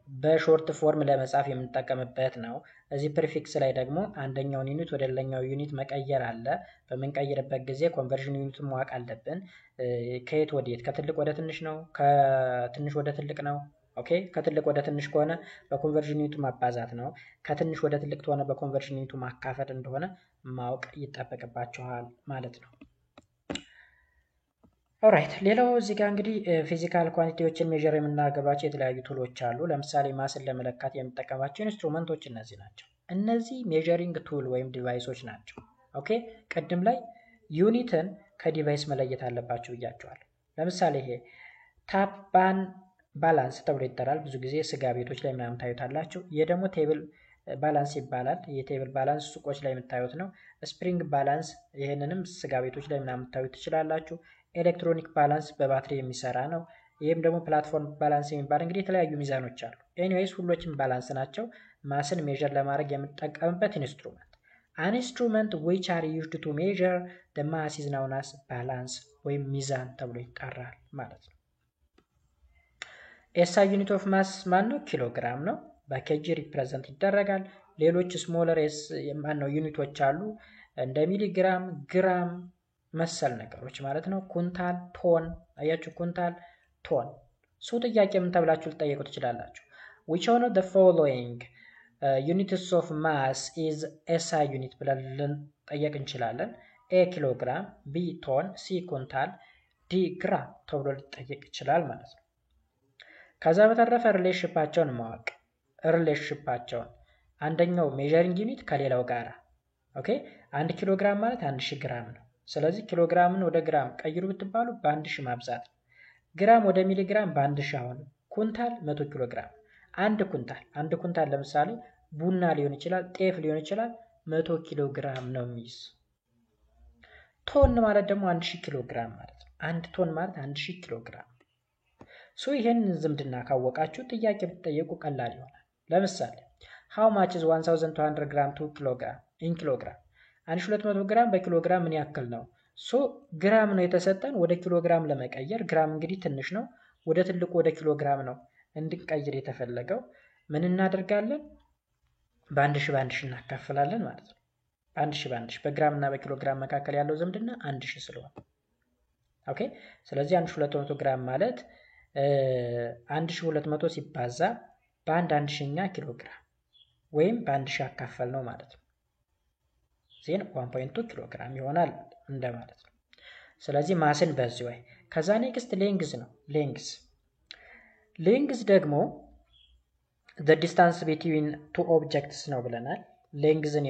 በሾርት ፎርም ለመጻፍ የምንጠቀምበት ነው። እዚህ ፕሪፊክስ ላይ ደግሞ አንደኛውን ዩኒት ወደ ሌላኛው ዩኒት መቀየር አለ። በምንቀይርበት ጊዜ ኮንቨርዥን ዩኒቱን ማወቅ አለብን። ከየት ወዴት? ከትልቅ ወደ ትንሽ ነው? ከትንሽ ወደ ትልቅ ነው? ኦኬ ከትልቅ ወደ ትንሽ ከሆነ በኮንቨርዥን ዩኒቱ ማባዛት ነው። ከትንሽ ወደ ትልቅ ከሆነ በኮንቨርዥን ዩኒቱ ማካፈል እንደሆነ ማወቅ ይጠበቅባችኋል ማለት ነው። ኦራይት ሌላው እዚህ ጋር እንግዲህ ፊዚካል ኳንቲቲዎችን ሜዥር የምናደርግባቸው የተለያዩ ቱሎች አሉ። ለምሳሌ ማስን ለመለካት የምንጠቀማቸው ኢንስትሩመንቶች እነዚህ ናቸው። እነዚህ ሜዥሪንግ ቱል ወይም ዲቫይሶች ናቸው። ኦኬ ቅድም ላይ ዩኒትን ከዲቫይስ መለየት አለባችሁ ብያችኋለሁ። ለምሳሌ ይሄ ታፕ ባላንስ ተብሎ ይጠራል። ብዙ ጊዜ ስጋ ቤቶች ላይ ምናምን ታዩታላችሁ። ይሄ ደግሞ ቴብል ባላንስ ይባላል። የቴብል ባላንስ ሱቆች ላይ የምታዩት ነው። ስፕሪንግ ባላንስ ይህንንም ስጋ ቤቶች ላይ ምናምን ታዩት ትችላላችሁ። ኤሌክትሮኒክ ባላንስ በባትሪ የሚሰራ ነው። ይህም ደግሞ ፕላትፎርም ባላንስ የሚባል እንግዲህ የተለያዩ ሚዛኖች አሉ። ኤኒዌይስ ሁሎችም ባላንስ ናቸው። ማስን ሜዥር ለማድረግ የምንጠቀምበት ኢንስትሩመንት an instrument which are used to measure the mass is known as balance ወይም ሚዛን ተብሎ ይጠራል ማለት ነው። SI ዩኒት ኦፍ ማስ ማን ነው? ኪሎግራም ነው። በኬጂ ሪፕሬዘንት ይደረጋል። ሌሎች ስሞለር ማነው ዩኒቶች አሉ እንደ ሚሊግራም፣ ግራም መሰል ነገሮች ማለት ነው። ኩንታል፣ ቶን አያችሁ፣ ኩንታል፣ ቶን። ጥያቄ ምን ተብላችሁ ልጠየቁ ትችላላችሁ። which one of the following units of mass is SI ዩኒት ብለን ልንጠየቅ እንችላለን። A ኪሎግራም፣ B ቶን፣ C ኩንታል፣ D ግራም ተብሎ ሊጠየቅ ይችላል ማለት ነው። ከዛ በተረፈ ሪሌሽንሺፓቸውን ማወቅ ሪሌሽንሺፓቸውን አንደኛው ሜዠሪንግ ዩኒት ከሌላው ጋራ ኦኬ 1 ኪሎግራም ማለት 1000 ግራም ነው። ስለዚህ ኪሎግራምን ወደ ግራም ቀይሩ ብትባሉ በ1000 ማብዛት፣ ግራም ወደ ሚሊግራም በ1000 አሁን ኩንታል 100 ኪሎግራም አንድ ኩንታል ለምሳሌ ቡና ሊሆን ይችላል፣ ጤፍ ሊሆን ይችላል 100 ኪሎግራም ነው የሚይዝ። ቶን ማለት ደግሞ 1000 ኪሎግራም ማለት ነው። አንድ ቶን ማለት 1000 ኪሎግራም። ይሄን ዝምድና ካወቃችሁ ጥያቄ ብትጠየቁ ቀላል ይሆናል። ለምሳሌ how much is 1200 gram to kilogram in kilogram 1200 ግራም በኪሎግራም ምን ያክል ነው? ግራም ነው የተሰጠን። ወደ ኪሎግራም ለመቀየር ግራም እንግዲህ ትንሽ ነው፣ ወደ ትልቁ ወደ ኪሎግራም ነው እንድንቀይር የተፈለገው። ምን እናደርጋለን? በ1000 እናካፍላለን ማለት ነው። በ1000 በግራም እና በኪሎግራም መካከል ያለው ዝምድና 1000 ስለሆነ ኦኬ። ስለዚህ 1200 ግራም ማለት 1200 ሲባዛ በአንድ 1000ኛ ኪሎግራም ወይም በ1000 አካፈል ነው ማለት ነው። ዜን 1.2 ኪሎግራም ይሆናል እንደማለት ነው። ስለዚህ ማስን በዚህ ወይ። ከዛ ኔክስት ሌንግዝ ነው። ሌንግዝ ደግሞ the distance between two objects ነው ብለናል። ሌንግዝን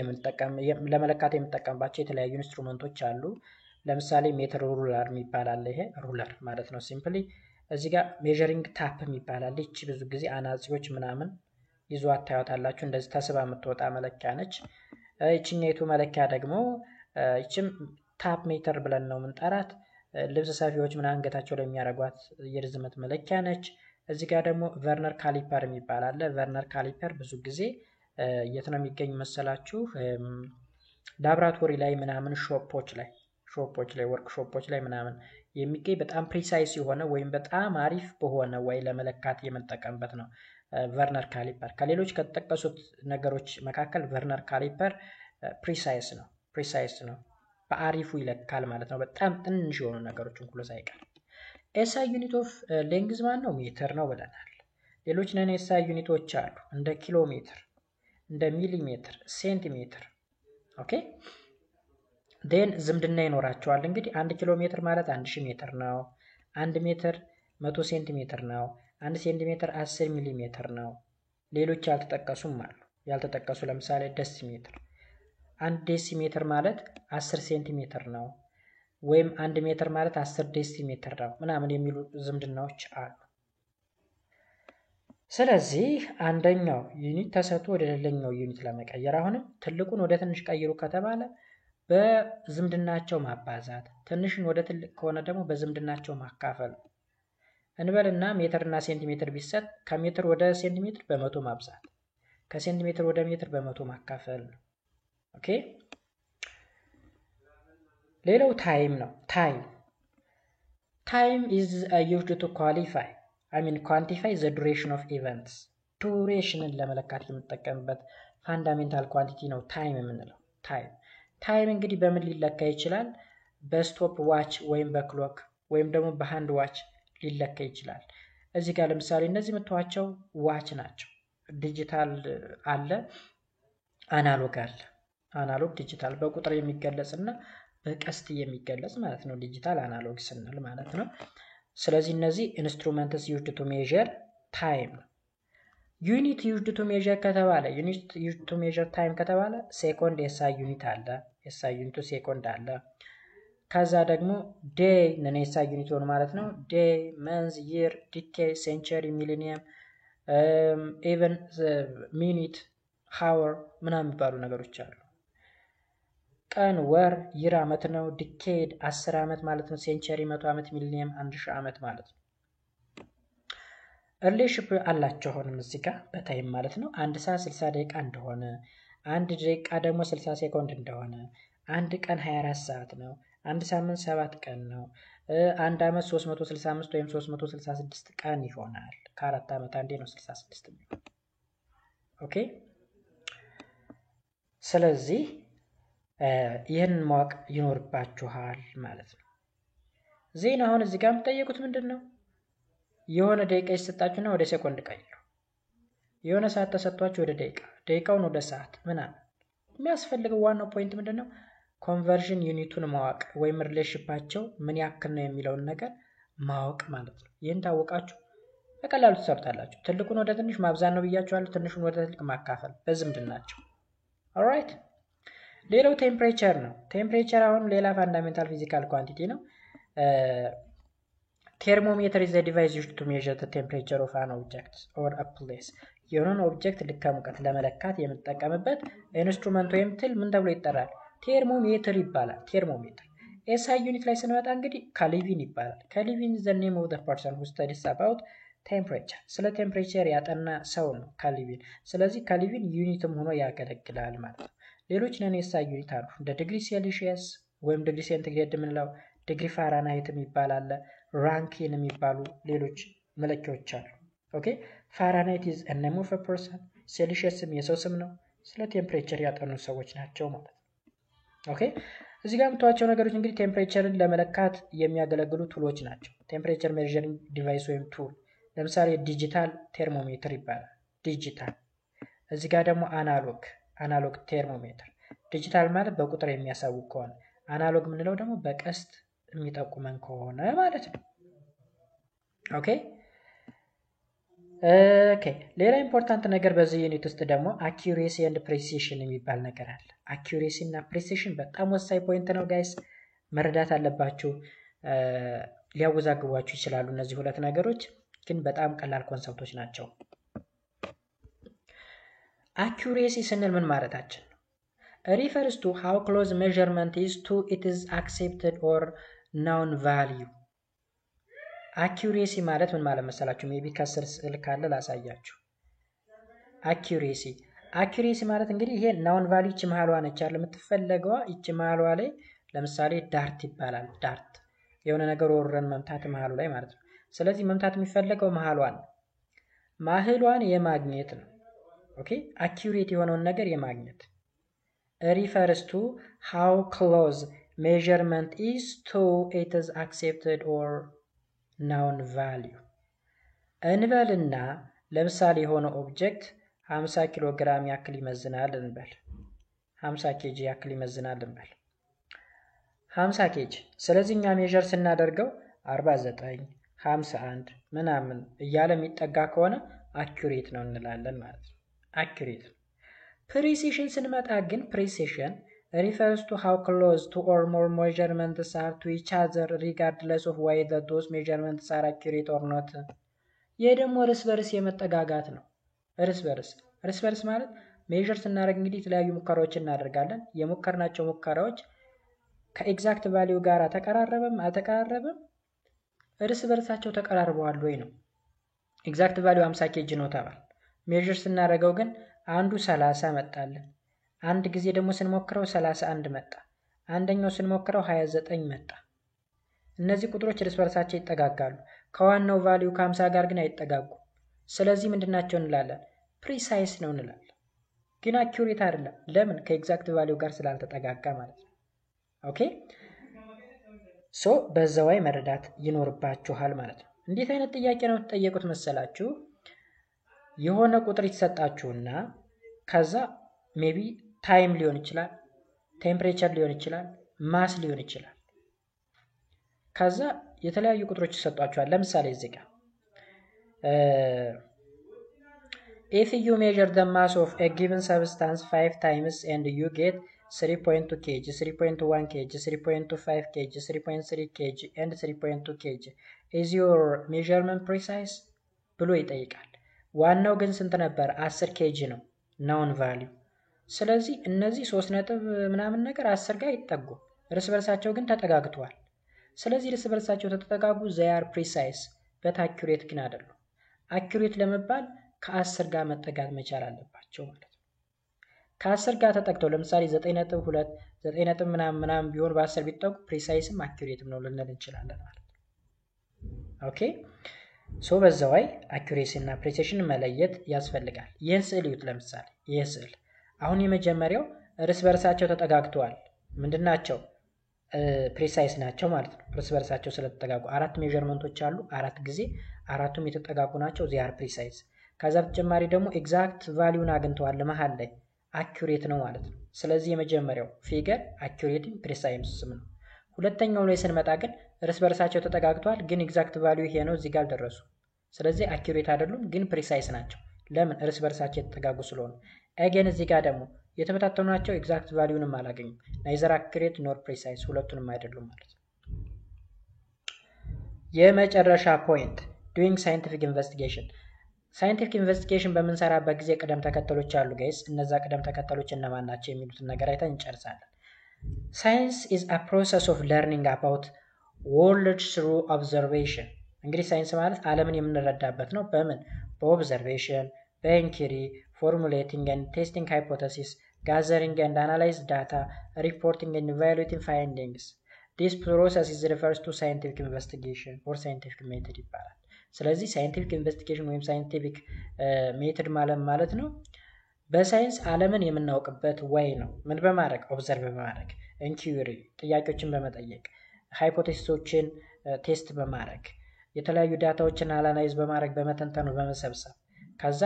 ለመለካት የምንጠቀምባቸው የተለያዩ ኢንስትሩመንቶች አሉ። ለምሳሌ ሜትር ሩለር የሚባል አለ። ይሄ ሩለር ማለት ነው ሲምፕሊ። እዚህ ጋር ሜዠሪንግ ታፕ የሚባል አለ። እቺ ብዙ ጊዜ አናጺዎች ምናምን ይዟት ታዩታላችሁ። እንደዚህ ተስባ የምትወጣ መለኪያ ነች። እቺኛይቱ መለኪያ ደግሞ እቺም ታፕ ሜትር ብለን ነው የምንጠራት። ልብስ ሰፊዎች ምናምን አንገታቸው ላይ የሚያደርጓት የርዝመት መለኪያ ነች። እዚህ ጋር ደግሞ ቨርነር ካሊፐር የሚባል አለ። ቨርነር ካሊፐር ብዙ ጊዜ የት ነው የሚገኝ መሰላችሁ? ላብራቶሪ ላይ ምናምን ሾፖች ላይ ወርክሾፖች ላይ ምናምን የሚገኝ በጣም ፕሪሳይስ የሆነ ወይም በጣም አሪፍ በሆነ ወይ ለመለካት የምንጠቀምበት ነው ቨርነር ካሊፐር። ከሌሎች ከተጠቀሱት ነገሮች መካከል ቨርነር ካሊፐር ፕሪሳይስ ነው፣ በአሪፉ ይለካል ማለት ነው። በጣም ትንሽ የሆኑ ነገሮችን ሁሉ ሳይቀር። ኤስአይ ዩኒት ኦፍ ሌንግዝ ማን ነው? ሜትር ነው ብለናል። ሌሎች ነን ኤስአይ ዩኒቶች አሉ እንደ ኪሎ ሜትር፣ እንደ ሚሊሜትር፣ ሴንቲሜትር። ኦኬ ዴን ዝምድና ይኖራቸዋል። እንግዲህ 1 ኪሎ ሜትር ማለት 1000 ሜትር ነው። 1 ሜትር 100 ሴንቲሜትር ነው። 1 ሴንቲሜትር 10 ሚሊ ሜትር ነው። ሌሎች ያልተጠቀሱም አሉ። ያልተጠቀሱ ለምሳሌ ዴሲሜትር 1 ዴሲሜትር ማለት 10 ሴንቲሜትር ነው፣ ወይም 1 ሜትር ማለት 10 ዴሲሜትር ነው ምናምን የሚሉ ዝምድናዎች አሉ። ስለዚህ አንደኛው ዩኒት ተሰጥቶ ወደ ሌላኛው ዩኒት ለመቀየር አሁንም ትልቁን ወደ ትንሽ ቀይሩ ከተባለ በዝምድናቸው ማባዛት፣ ትንሽን ወደ ትልቅ ከሆነ ደግሞ በዝምድናቸው ማካፈል እንበልና ሜትርና ሴንቲሜትር ቢሰጥ ከሜትር ወደ ሴንቲሜትር በመቶ ማብዛት፣ ከሴንቲሜትር ወደ ሜትር በመቶ ማካፈል ነው። ኦኬ ሌላው ታይም ነው። ታይም is used to quantify the duration of events። ዱሬሽንን ለመለካት የምንጠቀምበት ፋንዳሜንታል ኳንቲቲ ነው ታይም የምንለው። ታይም እንግዲህ በምን ሊለካ ይችላል? በስቶፕ ዋች ወይም በክሎክ ወይም ደግሞ በሃንድ ዋች ሊለካ ይችላል። እዚህ ጋር ለምሳሌ እነዚህ የምታዩቸው ዋች ናቸው። ዲጂታል አለ፣ አናሎግ አለ። አናሎግ ዲጂታል በቁጥር የሚገለጽ እና በቀስት የሚገለጽ ማለት ነው። ዲጂታል አናሎግ ስንል ማለት ነው። ስለዚህ እነዚህ ኢንስትሩመንትስ used to measure time። ዩኒት used to measure ከተባለ ዩኒት used to measure time ከተባለ ሴኮንድ ኤስአይ ዩኒት አለ። ኤስአይ ዩኒቱ ሴኮንድ አለ። ከዛ ደግሞ ዴይ ነን ኤስአይ ዩኒት ሆነ ማለት ነው። ዴይ፣ መንዝ፣ ይር፣ ዲኬድ፣ ሴንቸሪ፣ ሚሊኒየም፣ ኢቨን ሚኒት፣ ሃወር ምናምን የሚባሉ ነገሮች አሉ። ቀን፣ ወር፣ ይር ዓመት ነው። ዲኬድ 10 ዓመት ማለት ነው። ሴንቸሪ 100 ዓመት፣ ሚሊኒየም 1000 ዓመት ማለት ነው። ሪሌሽንሺፕ አላቸው። አሁንም እዚህ ጋር በታይም ማለት ነው። 1 ሰዓት 60 ደቂቃ እንደሆነ፣ 1 ደቂቃ ደግሞ 60 ሴኮንድ እንደሆነ፣ 1 ቀን 24 ሰዓት ነው። 1 ሳምንት 7 ቀን ነው። 1 ዓመት 365 ወይም 366 ቀን ይሆናል። ከ4 ዓመት አንዴ ነው 66 የሚሆነው። ኦኬ። ስለዚህ ይህንን ማወቅ ይኖርባችኋል ማለት ነው። ዜና አሁን እዚህ ጋር የምትጠየቁት ምንድን ነው? የሆነ ደቂቃ ይሰጣችሁና ወደ ሴኮንድ ቀይሩ። የሆነ ሰዓት ተሰጥቷችሁ ወደ ደቂቃ፣ ደቂቃውን ወደ ሰዓት ምናምን። የሚያስፈልገው ዋናው ፖይንት ምንድን ነው? ኮንቨርዥን ዩኒቱን ማወቅ ወይም ሪሌሽንሺፓቸው ምን ያክል ነው የሚለውን ነገር ማወቅ ማለት ነው። ይህን ታወቃችሁ በቀላሉ ትሰርታላችሁ። ትልቁን ወደ ትንሽ ማብዛት ነው ብያችኋለሁ። ትንሹን ወደ ትልቅ ማካፈል በዝምድናቸው። ኦልራይት። ሌላው ቴምፕሬቸር ነው። ቴምፕሬቸር አሁን ሌላ ፋንዳሜንታል ፊዚካል ኳንቲቲ ነው። ቴርሞሜትር is a device used to measure the temperature of an object or a place። የሆነን ኦብጀክት ልክ ሙቀት ለመለካት የምንጠቀምበት ኢንስትሩመንት ወይም ትል ምን ተብሎ ይጠራል? ቴርሞሜትር ይባላል። ቴርሞሜትር። ኤስአይ ዩኒት ላይ ስንመጣ እንግዲህ ካልቪን ይባላል። ካልቪን is the name of the person who studies about temperature። ስለ ቴምፕሬቸር ያጠና ሰው ነው ካልቪን። ስለዚህ ካልቪን ዩኒትም ሆኖ ያገለግላል ማለት ነው። ሌሎች ነን ኤስአይ ዩኒት አሉ። እንደ ዲግሪ ሴልሺየስ ወይም ዲግሪ ሴንቲግሬድ የምንለው፣ ዲግሪ ፋራናይት የሚባል አለ፣ ራንኪን የሚባሉ ሌሎች መለኪያዎች አሉ። ኦኬ። ፋራናይት is a name of a person። ሴልሺየስም የሰው ስም ነው። ስለ ቴምፕሬቸር ያጠኑ ሰዎች ናቸው ማለት ነው። ኦኬ። እዚህ ጋር የምታዩቸው ነገሮች እንግዲህ ቴምፕሬቸርን ለመለካት የሚያገለግሉ ቱሎች ናቸው። ቴምፕሬቸር ሜዠሪንግ ዲቫይስ ወይም ቱል። ለምሳሌ ዲጂታል ቴርሞሜትር ይባላል። ዲጂታል። እዚህ ጋር ደግሞ አናሎግ ቴርሞሜትር። ዲጂታል ማለት በቁጥር የሚያሳውቅ ከሆነ፣ አናሎግ የምንለው ደግሞ በቀስት የሚጠቁመን ከሆነ ማለት ነው። ኦኬ። ሌላ ኢምፖርታንት ነገር በዚህ ዩኒት ውስጥ ደግሞ አኪዩሬሲ ኤንድ ፕሪሲሽን የሚባል ነገር አለ። አኪዩሬሲ እና ፕሪሲሽን በጣም ወሳኝ ፖይንት ነው ጋይስ፣ መረዳት አለባችሁ። ሊያወዛግቧችሁ ይችላሉ እነዚህ ሁለት ነገሮች፣ ግን በጣም ቀላል ኮንሰፕቶች ናቸው። አኪዩሬሲ ስንል ምን ማለታችን ነው? refers to how close measurement is to its accepted or known value። አኪዩሬሲ ማለት ምን ማለት መሰላችሁ? ሜቢ ከስር ስዕል ካለ ላሳያችሁ። አኪዩሬሲ ማለት እንግዲህ ይሄ ናውን ቫልዩ እቺ መሃሏ ነች አይደል የምትፈለገዋ። እቺ መሃሏ ላይ ለምሳሌ ዳርት ይባላል። ዳርት የሆነ ነገር ወረን መምታት መሃሉ ላይ ማለት ነው። ስለዚህ መምታት የሚፈለገው መሃሏን የማግኘት ነው። ኦኬ። አኪዩሬት የሆነውን ነገር የማግኘት refers to how close measurement is to its accepted or known value። እንበልና ለምሳሌ የሆነ ኦብጀክት 50 ኪሎ ግራም ያክል ይመዝናል እንበል። 50 ኬጂ ያክል ይመዝናል እንበል። 50 ኬጂ። ስለዚህ እኛ ሜዠር ስናደርገው 49፣ 51 ምናምን እያለ የሚጠጋ ከሆነ አኪዩሬት ነው እንላለን ማለት ነው። አኪዩሬት። ፕሪሲሽን ስንመጣ ግን ፕሪሲሽን refers to how close two or more measurements are to each other regardless of whether those measurements are accurate or not። ይህ ደግሞ እርስ በርስ የመጠጋጋት ነው። እርስ በርስ ማለት ሜዠር ስናደርግ እንግዲህ የተለያዩ ሙከራዎችን እናደርጋለን። የሞከርናቸው ሙከራዎች ከኤግዛክት ቫልዩ ጋር ተቀራረበም አልተቀራረበም፣ እርስ በርሳቸው ተቀራርበዋል ወይ ነው። ኤግዛክት ቫልዩ 50 ኬጂ ነው ተባል። ሜዠር ስናደርገው ግን አንዱ 30 መጣልን። አንድ ጊዜ ደግሞ ስንሞክረው 31 መጣ። አንደኛው ስንሞክረው 29 መጣ። እነዚህ ቁጥሮች እርስ በርሳቸው ይጠጋጋሉ። ከዋናው ቫልዩ ከ50 ጋር ግን አይጠጋጉም። ስለዚህ ምንድናቸው እንላለን? ፕሪሳይስ ነው እንላለን። ግን አኪዩሬት አይደለም። ለምን? ከኤግዛክት ቫልዩ ጋር ስላልተጠጋጋ ማለት ነው። ኦኬ። ሶ በዛው መረዳት ይኖርባችኋል ማለት ነው። እንዴት አይነት ጥያቄ ነው ተጠየቁት መሰላችሁ? የሆነ ቁጥር ይሰጣችሁና ከዛ ሜቢ ታይም ሊሆን ይችላል፣ ቴምፕሬቸር ሊሆን ይችላል፣ ማስ ሊሆን ይችላል። ከዛ የተለያዩ ቁጥሮች ይሰጧችኋል። ለምሳሌ እዚህ ጋር if you measure the mass of a given substance 5 times and you get 3.2 kg, 3.1 kg, 3.25 kg, 3.3 kg and 3.2 kg is your measurement precise ብሎ ይጠይቃል። ዋናው ግን ስንት ነበር? 10 kg ነው ናውን ቫልዩ። ስለዚህ እነዚህ 3 ነጥብ ምናምን ነገር 10 ጋር ይጠጉ፣ እርስ በርሳቸው ግን ተጠጋግተዋል። ስለዚህ እርስ በርሳቸው ተጠጋጉ they are precise but accurate ግን አይደሉም። accurate ለመባል ከ10 ጋር መጠጋት መቻል አለባቸው ማለት ነው። ከ10 ጋር ተጠግተው ለምሳሌ 9.2 9 ምናምን ቢሆን በ10 ቢጠጉ ፕሪሳይስም አኩሬትም ነው ልንል እንችላለን ማለት ነው። ኦኬ ሶ በዛው ላይ አኩሬሲ እና ፕሪሲሽን መለየት ያስፈልጋል። ይህን ስዕል ይዩት። ለምሳሌ ይህ ስዕል አሁን የመጀመሪያው እርስ በርሳቸው ተጠጋግተዋል። ምንድናቸው? ፕሪሳይስ ናቸው ማለት ነው። እርስ በርሳቸው ስለተጠጋጉ አራት ሜዠርመንቶች አሉ። አራት ጊዜ አራቱም የተጠጋጉ ናቸው። they are precise። ከዛ በተጨማሪ ደግሞ ኤግዛክት ቫልዩን አግኝተዋል መሃል ላይ አኩሬት ነው ማለት ነው። ስለዚህ የመጀመሪያው ፊገር አኩሬትም ፕሪሳይስም ነው። ሁለተኛው ላይ ስንመጣ ግን እርስ በርሳቸው ተጠጋግተዋል፣ ግን ኤግዛክት ቫልዩ ይሄ ነው፣ እዚህ ጋር አልደረሱ። ስለዚህ አኩሬት አይደሉም፣ ግን ፕሪሳይስ ናቸው። ለምን? እርስ በርሳቸው የተጠጋጉ ስለሆነ። አገን እዚህ ጋር ደግሞ የተመታተኑ ናቸው፣ ኤግዛክት ቫልዩንም አላገኙም። ናይዘር አኩሬት ኖር ፕሪሳይስ፣ ሁለቱንም አይደሉም ማለት ነው። የመጨረሻ ፖይንት ዱዊንግ ሳይንቲፊክ ኢንቨስቲጌሽን። ሳይንቲፊክ ኢንቨስቲጌሽን በምንሰራበት ጊዜ ቅደም ተከተሎች አሉ ጋይስ። እነዛ ቅደም ተከተሎች እነማን ናቸው የሚሉትን ነገር አይተን እንጨርሳለን። ሳይንስ ኢዝ አ ፕሮሰስ ኦፍ ለርኒንግ አባውት ወርልድ ስሩ ኦብዘርቬሽን። እንግዲህ ሳይንስ ማለት ዓለምን የምንረዳበት ነው። በምን? በኦብዘርቬሽን፣ በኢንኩሪ፣ ፎርሙሌቲንግ ኤንድ ቴስቲንግ ሃይፖቴሲስ፣ ጋዘሪንግ ኤንድ አናላይዝ ዳታ፣ ሪፖርቲንግ ኤንድ ኢቫሉዌቲንግ ፋይንዲንግስ። ዲስ ፕሮሰስ ኢዝ ሪፈርስ ቱ ሳይንቲፊክ ኢንቨስቲጌሽን ኦር ሳይንቲፊክ ሜተድ ይባላል። ስለዚህ ሳይንቲፊክ ኢንቨስቲጌሽን ወይም ሳይንቲፊክ ሜተድ ማለት ነው በሳይንስ ዓለምን የምናውቅበት ወይ ነው። ምን በማድረግ? ኦብዘርቭ በማድረግ፣ ኢንኩሪ ጥያቄዎችን በመጠየቅ፣ ሃይፖቴሲሶችን ቴስት በማድረግ፣ የተለያዩ ዳታዎችን አናላይዝ በማድረግ፣ በመተንተኑ በመሰብሰብ፣ ከዛ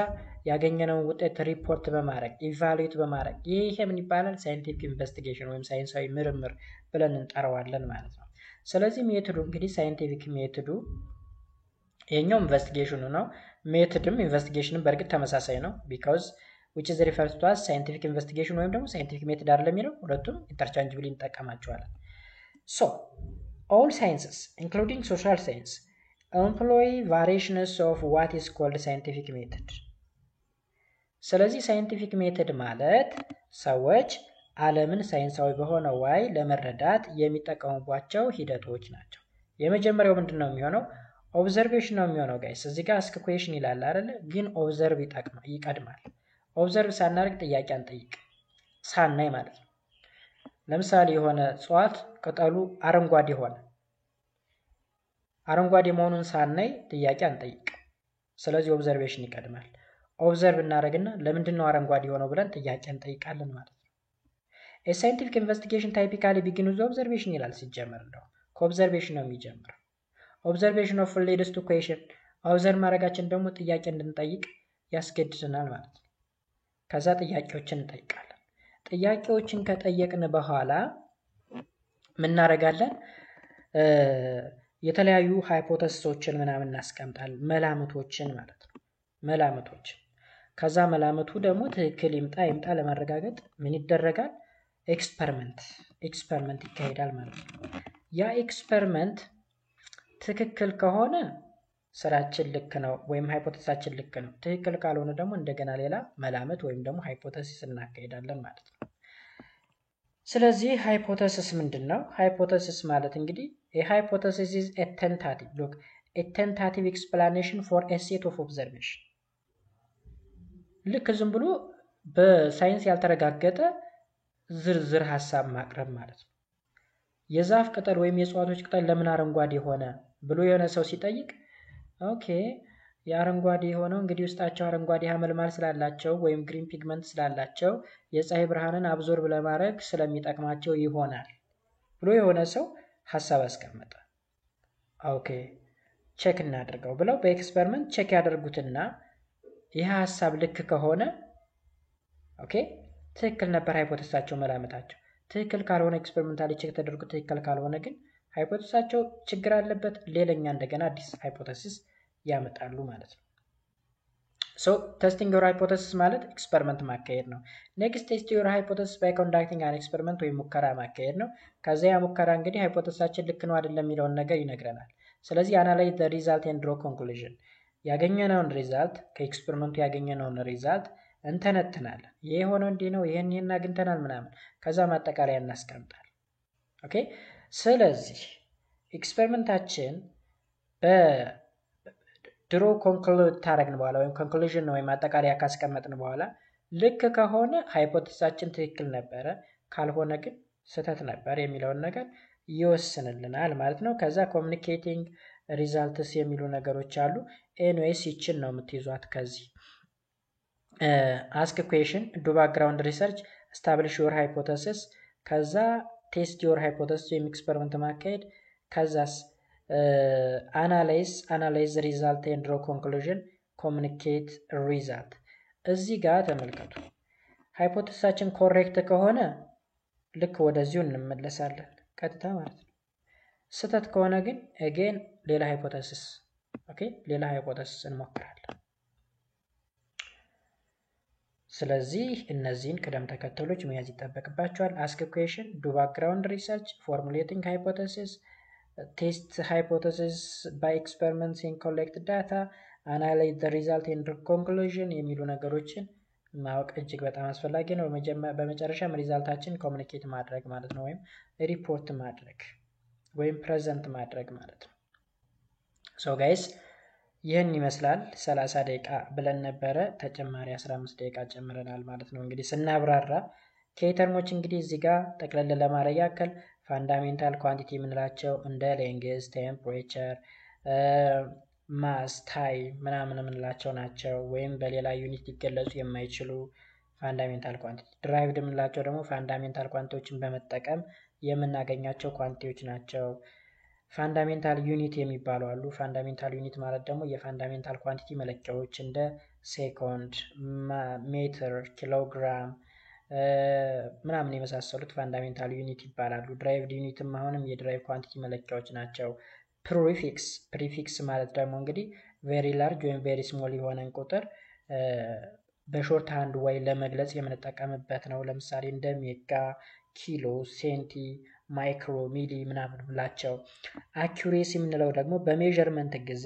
ያገኘነውን ውጤት ሪፖርት በማድረግ፣ ኢቫሉዌት በማድረግ፣ ይሄ ምን ይባላል? ሳይንቲፊክ ኢንቨስቲጌሽን ወይም ሳይንሳዊ ምርምር ብለን እንጠራዋለን ማለት ነው። ስለዚህ ሜተዱ እንግዲህ ሳይንቲፊክ ሜተዱ ይሄኛው ኢንቨስቲጌሽኑ ነው። ሜተድም ኢንቨስቲጌሽንም በእርግጥ ተመሳሳይ ነው። ቢኮዝ which is refers to as scientific investigation ወይም ደግሞ scientific method አይደለም የሚለው ሁለቱም ኢንተርቻንጅብሊ እንጠቀማቸዋለን። so all sciences including social science employ variations of what is called scientific method። ስለዚህ ሳይንቲፊክ ሜተድ ማለት ሰዎች ዓለምን ሳይንሳዊ በሆነ ወይ ለመረዳት የሚጠቀሙባቸው ሂደቶች ናቸው። የመጀመሪያው ምንድነው የሚሆነው? ኦብዘርቬሽን ነው የሚሆነው ጋይስ። እዚህ ጋር አስክ ኩዌሽን ይላል አይደል? ግን ኦብዘርቭ ይቀድማል። ኦብዘርቭ ሳናደርግ ጥያቄ አንጠይቅ፣ ሳናይ ማለት ነው። ለምሳሌ የሆነ እጽዋት ቅጠሉ አረንጓዴ ሆነ፣ አረንጓዴ መሆኑን ሳናይ ጥያቄ አንጠይቅ። ስለዚህ ኦብዘርቬሽን ይቀድማል። ኦብዘርቭ እናደርግና ለምንድን ነው አረንጓዴ ሆነው ብለን ጥያቄ እንጠይቃለን ማለት ነው። a scientific investigation typically begins with observation ይላል። ሲጀመር እንደው ከኦብዘርቬሽን ነው የሚጀምረው። ኦብዘርቬሽን ኦፍ leads to question። ኦብዘርቭ ማድረጋችን ደግሞ ጥያቄ እንድንጠይቅ ያስገድደናል ማለት ነው። ከዛ ጥያቄዎችን እንጠይቃለን። ጥያቄዎችን ከጠየቅን በኋላ ምን እናደርጋለን? የተለያዩ ሃይፖቴሲሶችን ምናምን እናስቀምጣለን፣ መላምቶችን ማለት ነው። መላምቶችን ከዛ መላምቱ ደግሞ ትክክል ይምጣ ለማረጋገጥ ምን ይደረጋል? ኤክስፐሪመንት ይካሄዳል ማለት ነው። ያ ኤክስፐሪመንት ትክክል ከሆነ ስራችን ልክ ነው ወይም ሃይፖቴሲሳችን ልክ ነው። ትክክል ካልሆነ ደግሞ እንደገና ሌላ መላምት ወይም ደግሞ ሃይፖቴሲስ እናካሄዳለን ማለት ነው። ስለዚህ ሃይፖቴሲስ ምንድነው? ሃይፖቴሲስ ማለት እንግዲህ a hypothesis is a tentative explanation for a set of observation። ልክ ዝም ብሎ በሳይንስ ያልተረጋገጠ ዝርዝር ሐሳብ ማቅረብ ማለት ነው። የዛፍ ቅጠል ወይም የእጽዋቶች ቅጠል ለምን አረንጓዴ ሆነ ብሎ የሆነ ሰው ሲጠይቅ ኦኬ የአረንጓዴ የሆነው እንግዲህ ውስጣቸው አረንጓዴ ሐመልማል ስላላቸው ወይም ግሪን ፒግመንት ስላላቸው የፀሐይ ብርሃንን አብዞርብ ለማድረግ ስለሚጠቅማቸው ይሆናል ብሎ የሆነ ሰው ሐሳብ አስቀመጠ። ኦኬ ቼክ እናድርገው ብለው በኤክስፐሪመንት ቼክ ያደርጉትና ይህ ሐሳብ ልክ ከሆነ ኦኬ ትክክል ነበር ሃይፖቴሲሳቸው፣ መላምታቸው። ትክክል ካልሆነ ኤክስፐሪመንታሊ ቼክ ተደርጎ ትክክል ካልሆነ ግን ሃይፖቴሲሳቸው ችግር አለበት፣ ሌላኛ እንደገና አዲስ ሃይፖቴሲስ ያመጣሉ ማለት ነው። ሶ ቴስቲንግ ዮር ሃይፖቴሲስ ማለት ኤክስፐሪመንት ማካሄድ ነው። ኔክስት ቴስት ዮር ሃይፖቴሲስ ባይ ኮንዳክቲንግ አን ኤክስፐሪመንት ወይም ሙከራ ማካሄድ ነው። ከዚያ ሙከራ እንግዲህ ሃይፖቴሲሳችን ልክ ነው አይደለም የሚለውን ነገር ይነግረናል። ስለዚህ አናላይዝ ዘ ሪዛልት ኤንድ ድሮ ኮንክሉዥን፣ ያገኘነውን ሪዛልት ከኤክስፐሪመንቱ ያገኘነውን ሪዛልት እንተነትናለን። ይሄ የሆነው እንዲህ ነው፣ ይሄን አግኝተናል ምናምን፣ ከዛ ማጠቃለያ እናስቀምጣል። ኦኬ። ስለዚህ ኤክስፐሪመንታችን ድሮ ኮንክሉድ ታረግን በኋላ ወይም ኮንክሉዥን ወይም ማጠቃለያ ካስቀመጥን በኋላ ልክ ከሆነ ሃይፖቴሲሳችን ትክክል ነበረ፣ ካልሆነ ግን ስህተት ነበር የሚለውን ነገር ይወስንልናል ማለት ነው። ከዛ ኮሚኒኬቲንግ ሪዛልትስ የሚሉ ነገሮች አሉ። ኤንዌይስ ይችን ነው የምትይዟት ከዚህ አስክ ኩዌሽን፣ ዱ ባክግራውንድ ሪሰርች፣ ስታብሊሽ ዮር ሃይፖቴሲስ፣ ከዛ ቴስት ዮር ሃይፖቴሲስ ወይም ኤክስፐሪመንት ማካሄድ፣ ከዛስ አናላይዝ ሪዛልት ኤንድ ድሮ ኮንክሉዥን፣ ኮሚኒኬት ሪዛልት። እዚህ ጋር ተመልከቱ። ሃይፖቴሲሳችን ኮሬክት ከሆነ ልክ ወደዚሁ እንመለሳለን ቀጥታ ማለት ነው። ስህተት ከሆነ ግን አጌን ሌላ ሃይፖቴሲስ ሌላ ሃይፖቴሲስ እንሞክራለን። ስለዚህ እነዚህን ቅደም ተከተሎች መያዝ ይጠበቅባቸዋል። አስክ ኩዌሽን፣ ዱ ባክግራውንድ ሪሰርች፣ ፎርሙሌቲንግ ሃይፖቴሲስ፣ ቴስት ሃይፖቴሲስ ባይ ኤክስፐሪመንትስ ኤንድ ኮሌክት ዳታ፣ አናላይዝ ዘ ሪዛልት ኤንድ ኮንክሉዥን የሚሉ ነገሮችን ማወቅ እጅግ በጣም አስፈላጊ ነው። በመጨረሻም ሪዛልታችን ኮሚኒኬት ማድረግ ማለት ነው፣ ወይም ሪፖርት ማድረግ ወይም ፕሬዘንት ማድረግ ማለት ነው። ሶ ጋይስ ይህን ይመስላል። 30 ደቂቃ ብለን ነበረ፣ ተጨማሪ 15 ደቂቃ ጨምረናል ማለት ነው። እንግዲህ ስናብራራ ኬተርሞች እንግዲህ እዚህ ጋር ጠቅለል ለማድረግ ያክል ፋንዳሜንታል ኳንቲቲ የምንላቸው እንደ ሌንግዝ፣ ቴምፕሬቸር፣ ማስ፣ ታይም ምናምን የምንላቸው ናቸው። ወይም በሌላ ዩኒት ሊገለጹ የማይችሉ ፋንዳሜንታል ኳንቲቲ። ድራይቭድ የምንላቸው ደግሞ ፋንዳሜንታል ኳንቲቲዎችን በመጠቀም የምናገኛቸው ኳንቲቲዎች ናቸው። ፋንዳሜንታል ዩኒት የሚባሉ አሉ። ፋንዳሜንታል ዩኒት ማለት ደግሞ የፋንዳሜንታል ኳንቲቲ መለኪያዎች እንደ ሴኮንድ፣ ሜትር፣ ኪሎግራም ምናምን የመሳሰሉት ፋንዳሜንታል ዩኒት ይባላሉ። ድራይቭድ ዩኒትም አሁንም የድራይቭ ኳንቲቲ መለኪያዎች ናቸው። ፕሪፊክስ ማለት ደግሞ እንግዲህ ቬሪ ላርጅ ወይም ቬሪ ስሞል የሆነን ቁጥር በሾርት ሃንድ ወይ ለመግለጽ የምንጠቀምበት ነው። ለምሳሌ እንደ ሜጋ፣ ኪሎ፣ ሴንቲ፣ ማይክሮ፣ ሚሊ ምናምን ብላቸው። አኪዩሬሲ የምንለው ደግሞ በሜዥርመንት ጊዜ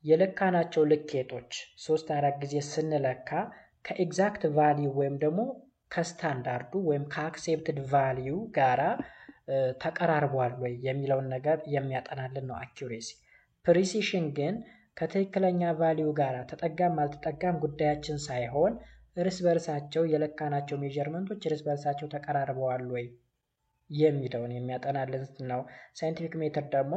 የለካናቸው ልኬቶች 3-4 ጊዜ ስንለካ ከኤግዛክት ቫሊዩ ወይም ደግሞ ከስታንዳርዱ ወይም ከአክሴፕትድ ቫሊዩ ጋራ ተቀራርቧል ወይ የሚለውን ነገር የሚያጠናልን ነው አኪዩሬሲ። ፕሪሲሽን ግን ከትክክለኛ ቫሊዩ ጋራ ተጠጋም አልተጠጋም ጉዳያችን ሳይሆን እርስ በርሳቸው የለካናቸው ሜዥርመንቶች እርስ በርሳቸው ተቀራርበዋል ወይ የሚለውን የሚያጠናልን ነው። ሳይንቲፊክ ሜተድ ደግሞ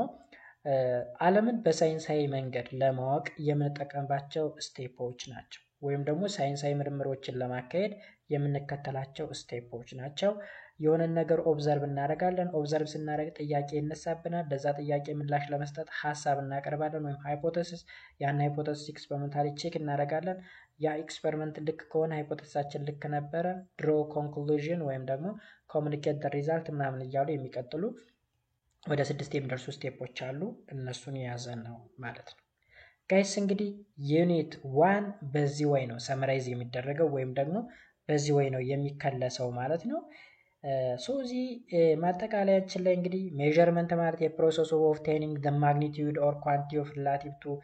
ዓለምን በሳይንሳዊ መንገድ ለማወቅ የምንጠቀምባቸው ስቴፖች ናቸው፣ ወይም ደግሞ ሳይንሳዊ ምርምሮችን ለማካሄድ የምንከተላቸው ስቴፖች ናቸው። የሆነን ነገር ኦብዘርቭ እናደርጋለን። ኦብዘርቭ ስናደርግ ጥያቄ ይነሳብናል። ለዛ ጥያቄ ምላሽ ለመስጠት ሀሳብ እናቀርባለን ወይም ሃይፖቴሲስ። ያን ሃይፖቴሲስ ኤክስፐሪመንታሊ ቼክ እናደርጋለን። ያ ኤክስፐሪመንት ልክ ከሆነ ሃይፖቴሲሳችን ልክ ነበረ። ድሮ ኮንክሉዥን ወይም ደግሞ ኮሚኒኬት ሪዛልት ምናምን እያሉ የሚቀጥሉ ወደ 6 የሚደርሱ ስቴፖች አሉ። እነሱን የያዘን ነው ማለት ነው። ጋይስ እንግዲህ ዩኒት 1 በዚህ ወይ ነው ሰመራይዝ የሚደረገው ወይም ደግሞ በዚህ ወይ ነው የሚከለሰው ማለት ነው። እዚህ ማጠቃለያችን ላይ እንግዲህ ሜዥርመንት ማለት የፕሮሰስ ኦፍ ኦብቴኒንግ ዘ ማግኒቲዩድ ኦር ኳንቲቲ ኦፍ ሪላቲቭ ቱ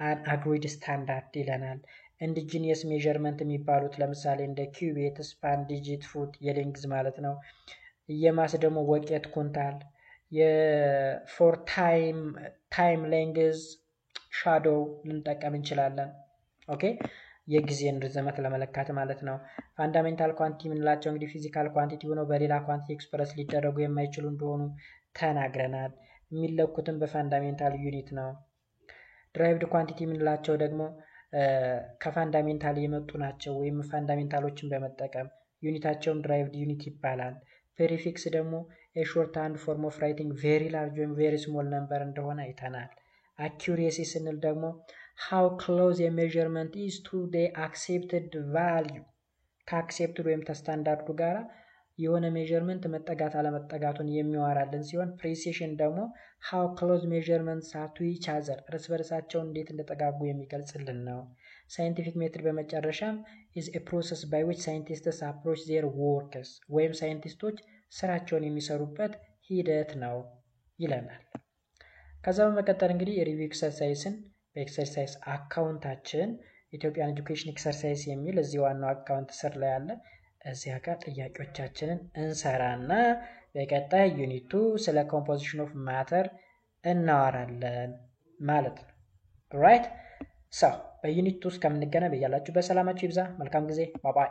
አን አግሪድ ስታንዳርድ ይለናል። ኢንዲጂኒየስ ሜዥርመንት የሚባሉት ለምሳሌ እንደ ኪዩቤት፣ ስፓን፣ ዲጂት፣ ፉት የሌንግዝ ማለት ነው። የማስ ደግሞ ወቄት፣ ኩንታል። የፎር ታይም ሌንግዝ ሻዶው ልንጠቀም እንችላለን። ኦኬ የጊዜን ርዝመት ለመለካት ማለት ነው። ፋንዳሜንታል ኳንቲቲ የምንላቸው እንግዲህ ፊዚካል ኳንቲቲ ሆነው በሌላ ኳንቲቲ ኤክስፕረስ ሊደረጉ የማይችሉ እንደሆኑ ተናግረናል። የሚለኩትም በፋንዳሜንታል ዩኒት ነው። ድራይቭድ ኳንቲቲ የምንላቸው ደግሞ ከፋንዳሜንታል የመጡ ናቸው፣ ወይም ፋንዳሜንታሎችን በመጠቀም ዩኒታቸውም ድራይቭድ ዩኒት ይባላል። ፕሪፊክስ ደግሞ የሾርት ሃንድ ፎርም ኦፍ ራይቲንግ ቬሪ ላርጅ ወይም ቬሪ ስሞል ነምበር እንደሆነ አይተናል። አኪዩሬሲ ስንል ደግሞ how close a measurement is to the accepted value ከአክሴፕትድ ወይም ከስታንዳርዱ ጋራ የሆነ ሜዥርመንት መጠጋት አለመጠጋቱን የሚዋራልን ሲሆን ፕሪሲሽን ደግሞ how close measurements are to each other እርስ በርሳቸው እንዴት እንደተጠጋጉ የሚገልጽልን ነው። ሳይንቲፊክ ሜትድ በመጨረሻም is a process by which scientists approach their works ወይም ሳይንቲስቶች ስራቸውን የሚሰሩበት ሂደት ነው ይለናል። ከዛ በመቀጠል እንግዲህ ሪቪው ኤክሰርሳይዝን በኤክሰርሳይዝ አካውንታችን ኢትዮጵያን ኤጁኬሽን ኤክሰርሳይዝ የሚል እዚህ ዋናው አካውንት ስር ላይ አለ። እዚህ ጋር ጥያቄዎቻችንን እንሰራና በቀጣይ ዩኒቱ ስለ ኮምፖዚሽን ኦፍ ማተር እናወራለን ማለት ነው። ራይት በዩኒት ውስጥ ከምንገናኝ በያላችሁ በሰላማችሁ ይብዛ። መልካም ጊዜ። ባይ ባይ።